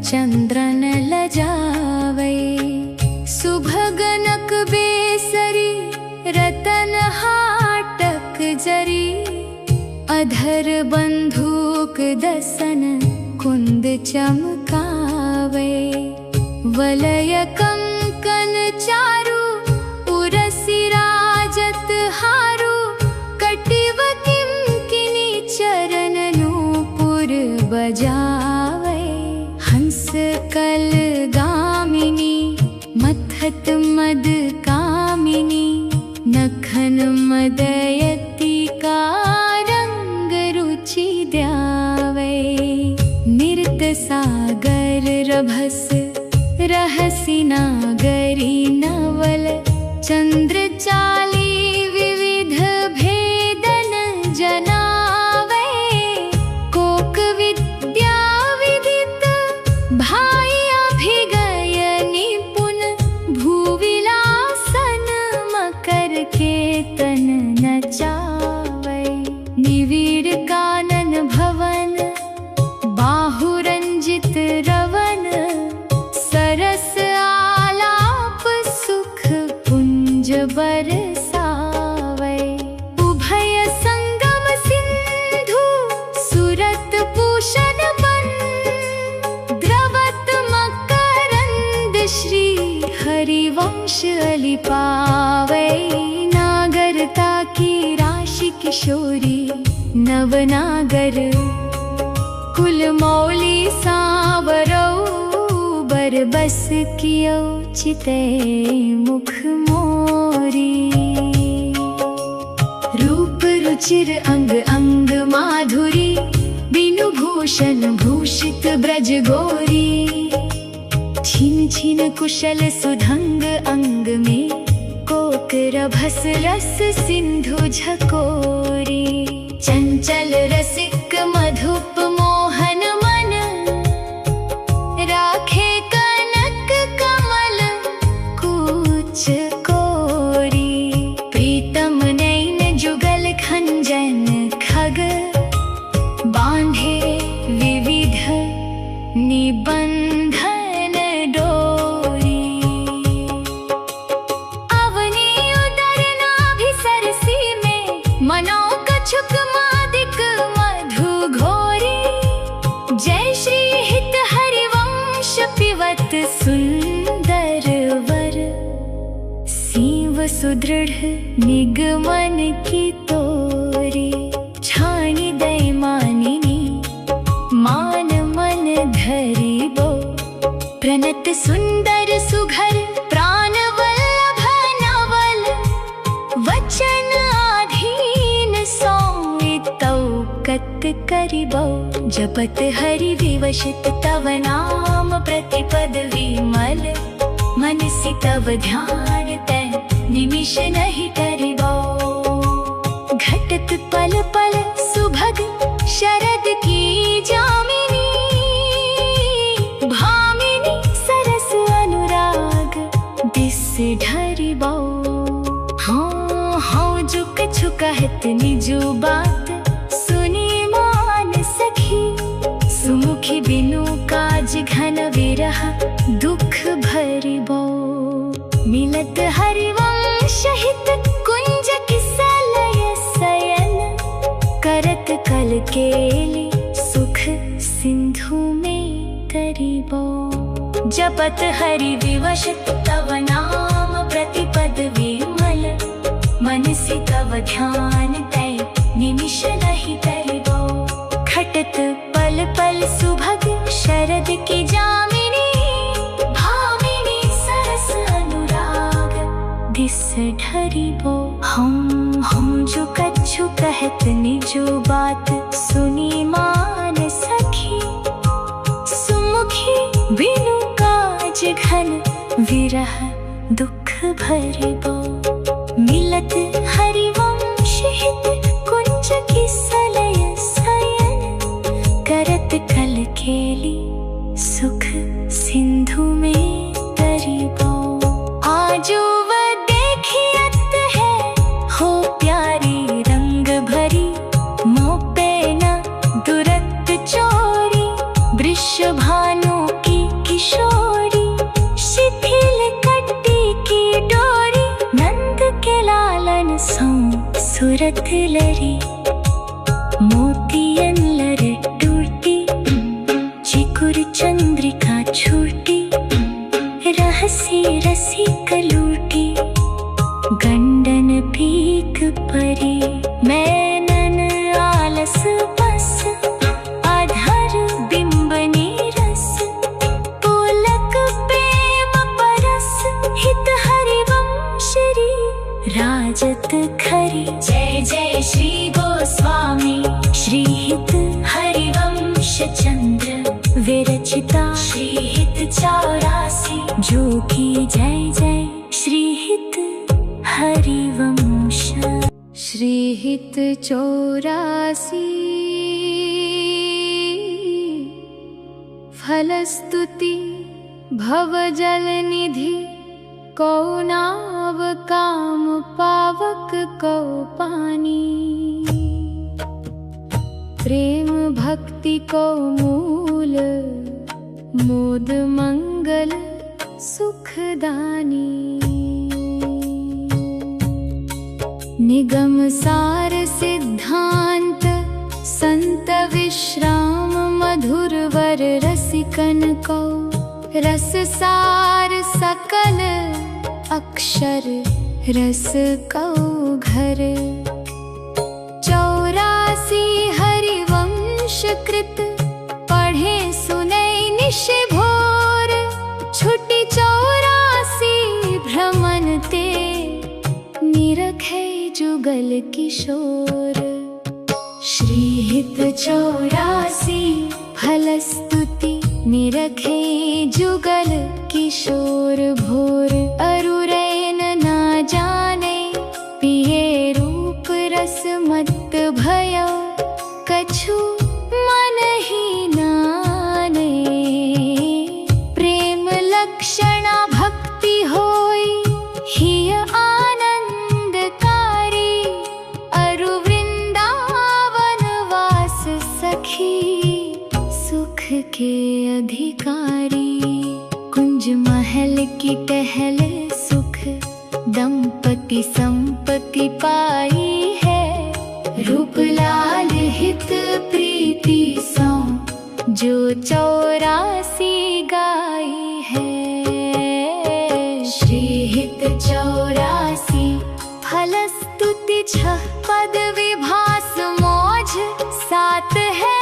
चंद्रन लजावे। सुभगनक बेसरी रतन हाटक जरी। अधर बंधूक दसन कुंद चमकावे। वलय कंकन चारु उरसी राजत हारु। कटिव नागरी नवल चंद्रचाली विविध भेदन जनावे कोक विद्या विदित भाई अभिगय निपुण भूविलासन मकर केतन नचावे निविड़ कानन भवन बाहुरंजित रवन सरस आलाप सुख पुंज बरसावे उभय संगम सिंधु सुरत पूषण बन द्रवत मकरंद श्री हरिवंश अलिपावे नागरता की राशि किशोरी नवनागर कुलमौली सांवरौ बरबस कियो चिते मुख मोरी रूप रुचिर अंग अंग माधुरी बिनु भूषण भूषित ब्रज गोरी छिन छिन कुशल सुधंग अंग में कोकर भस रस सिंधु झकोरी चंचल रसिक मधुप मोहन मन राखे कनक कमल कूच कोरी प्रीतम नैन जुगल खंजन खग बांधे विविध निबंधन डोरी अवनी उदर नाभि सरसी में मनो कछुक मादिक मधु घोरी जय श्री हित हरिवंश पिबत सुंदर वर सीव सुदृढ़ निगमन की तोरी छाणी दय मानिनी मान मन धरी बो प्रणत सुंदर सुघर प्राण वल्लभ नवल वचन आधीन सौमितौ कत करिबो जपत हरि विवशित तव नाम प्रतिपद विमल मनसि तव ध्यान तै निमिष नहीं टरिबो घटत पल पल सुभग शरद की जामिनी भामिनी सरस अनुराग दिस ढरिबो हाँ जो कछु कहत निजु बात सुनी मान सखी सुमुखी बिनु काज घन विरह दुख भरिबो मिलत हरिवंश हित कुंज किसलय शयन करत कल केली सुख सिंधु में तरिबो जपत हरि विवशित तव नाम प्रतिपद विमल मनसि तव ध्यान तै निमिष नहीं टरिबो घटत पल पल सुभग शरद की जामिनी भामिनी सरस अनुराग दिस ढरिबो हम जो कछु कहत निजो बात सुनी मान सखी सुमुखी बिनु काज घन विरह दुख भरिबो मिलत हरिवंश हित कुंज किसलय शयन करत कल केली सुख सिंधु में तरिबो आजो वह देखियत है हो प्यारी रंग भरी मोपे न दुरत चोरी वृषभानु की किशोरी शिथिल कट्टी की डोरी नंद के लालन सौ सुरत लरी मोतियन लर टूटी चिकुर चंद्रिका छूटी रहसी रसी कलूटी गंडन पीक परी मैनन आलस बस अधर बिंबनी रस पुलक प्रेम परस हित हरिवंशरी राजत खरी जय जय श्री गोस्वामी श्री हित हरिवंश चंद्र विरचिता श्री हित 84 जो की जय जय। श्रीहित हरिवंश। श्रीहित 84 फलस्तुति भवजल निधि। कौ नाव काम पावक कौ पानी। प्रेम भक्ति को मूल मोद मंगल सुखदानी। निगम सार सिद्धांत संत विश्राम। मधुर वर रसिकन को रस सार। सकल अक्षर रस को घर। 84 हरिवंश कृत पढ़े सुने निश भोर। छुटी 84 भ्रमण ते निरखे जुगल किशोर। श्रीहित 84 फलस्तुति निरखे जुगल किशोर। भोर अरुरैन ना जाने पिए रूप रस मत भयो। कछु मन ही नाने प्रेम लक्षणा भक्ति होई। हिय आनंदकारी अरु वृंदावन वास सखी। सुख के अधिकारी कुंज महल की टहल सुख। दंपति संपत्ति पाई है। रूप लाल हित प्रीति सो जो 84 गाई है। श्रीहित 84 फलस्तुति 6 पद विभास मौज। 7 है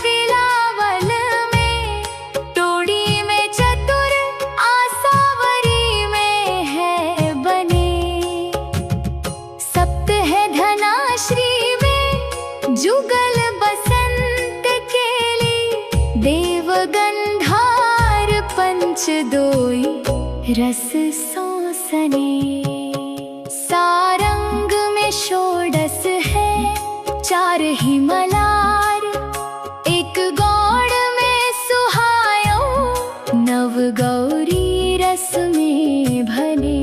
विलावल में। टोड़ी में चतुर आसावरी में है बने। सप्त है धनाश्री में जुगल बसंत केली। देव गंधार पंच दोई रस सोसने। सारंग में षोडश है 4 ही मलार। एक गौड़ में सुहायो 9 गौरी रस में भले।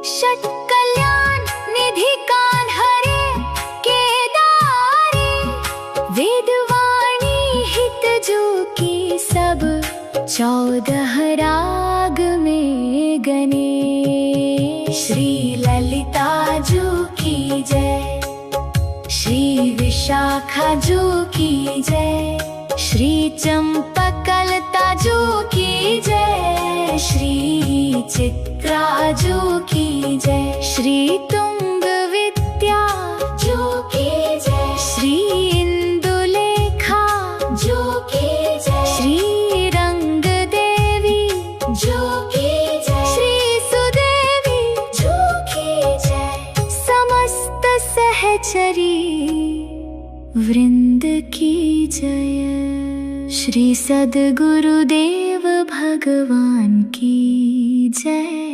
षट कल्याण निधि कान हरे केदारी। वेदवाणी हित जो की सब 14 राग में गने। श्री ललिता जो की जय। श्री विशाखा जो की जय। श्री चंपकलता जो की जय। श्री चित्रा जो की जय। श्री तुंग विद्या जो की जय। श्री इंदुलेखा जो की जय। श्री रंग देवी जो की जय। श्री सुदेवी जो की जय। समस्त सहचरी वृंद की जय। श्री सद्गुरुदेव भगवान की जय।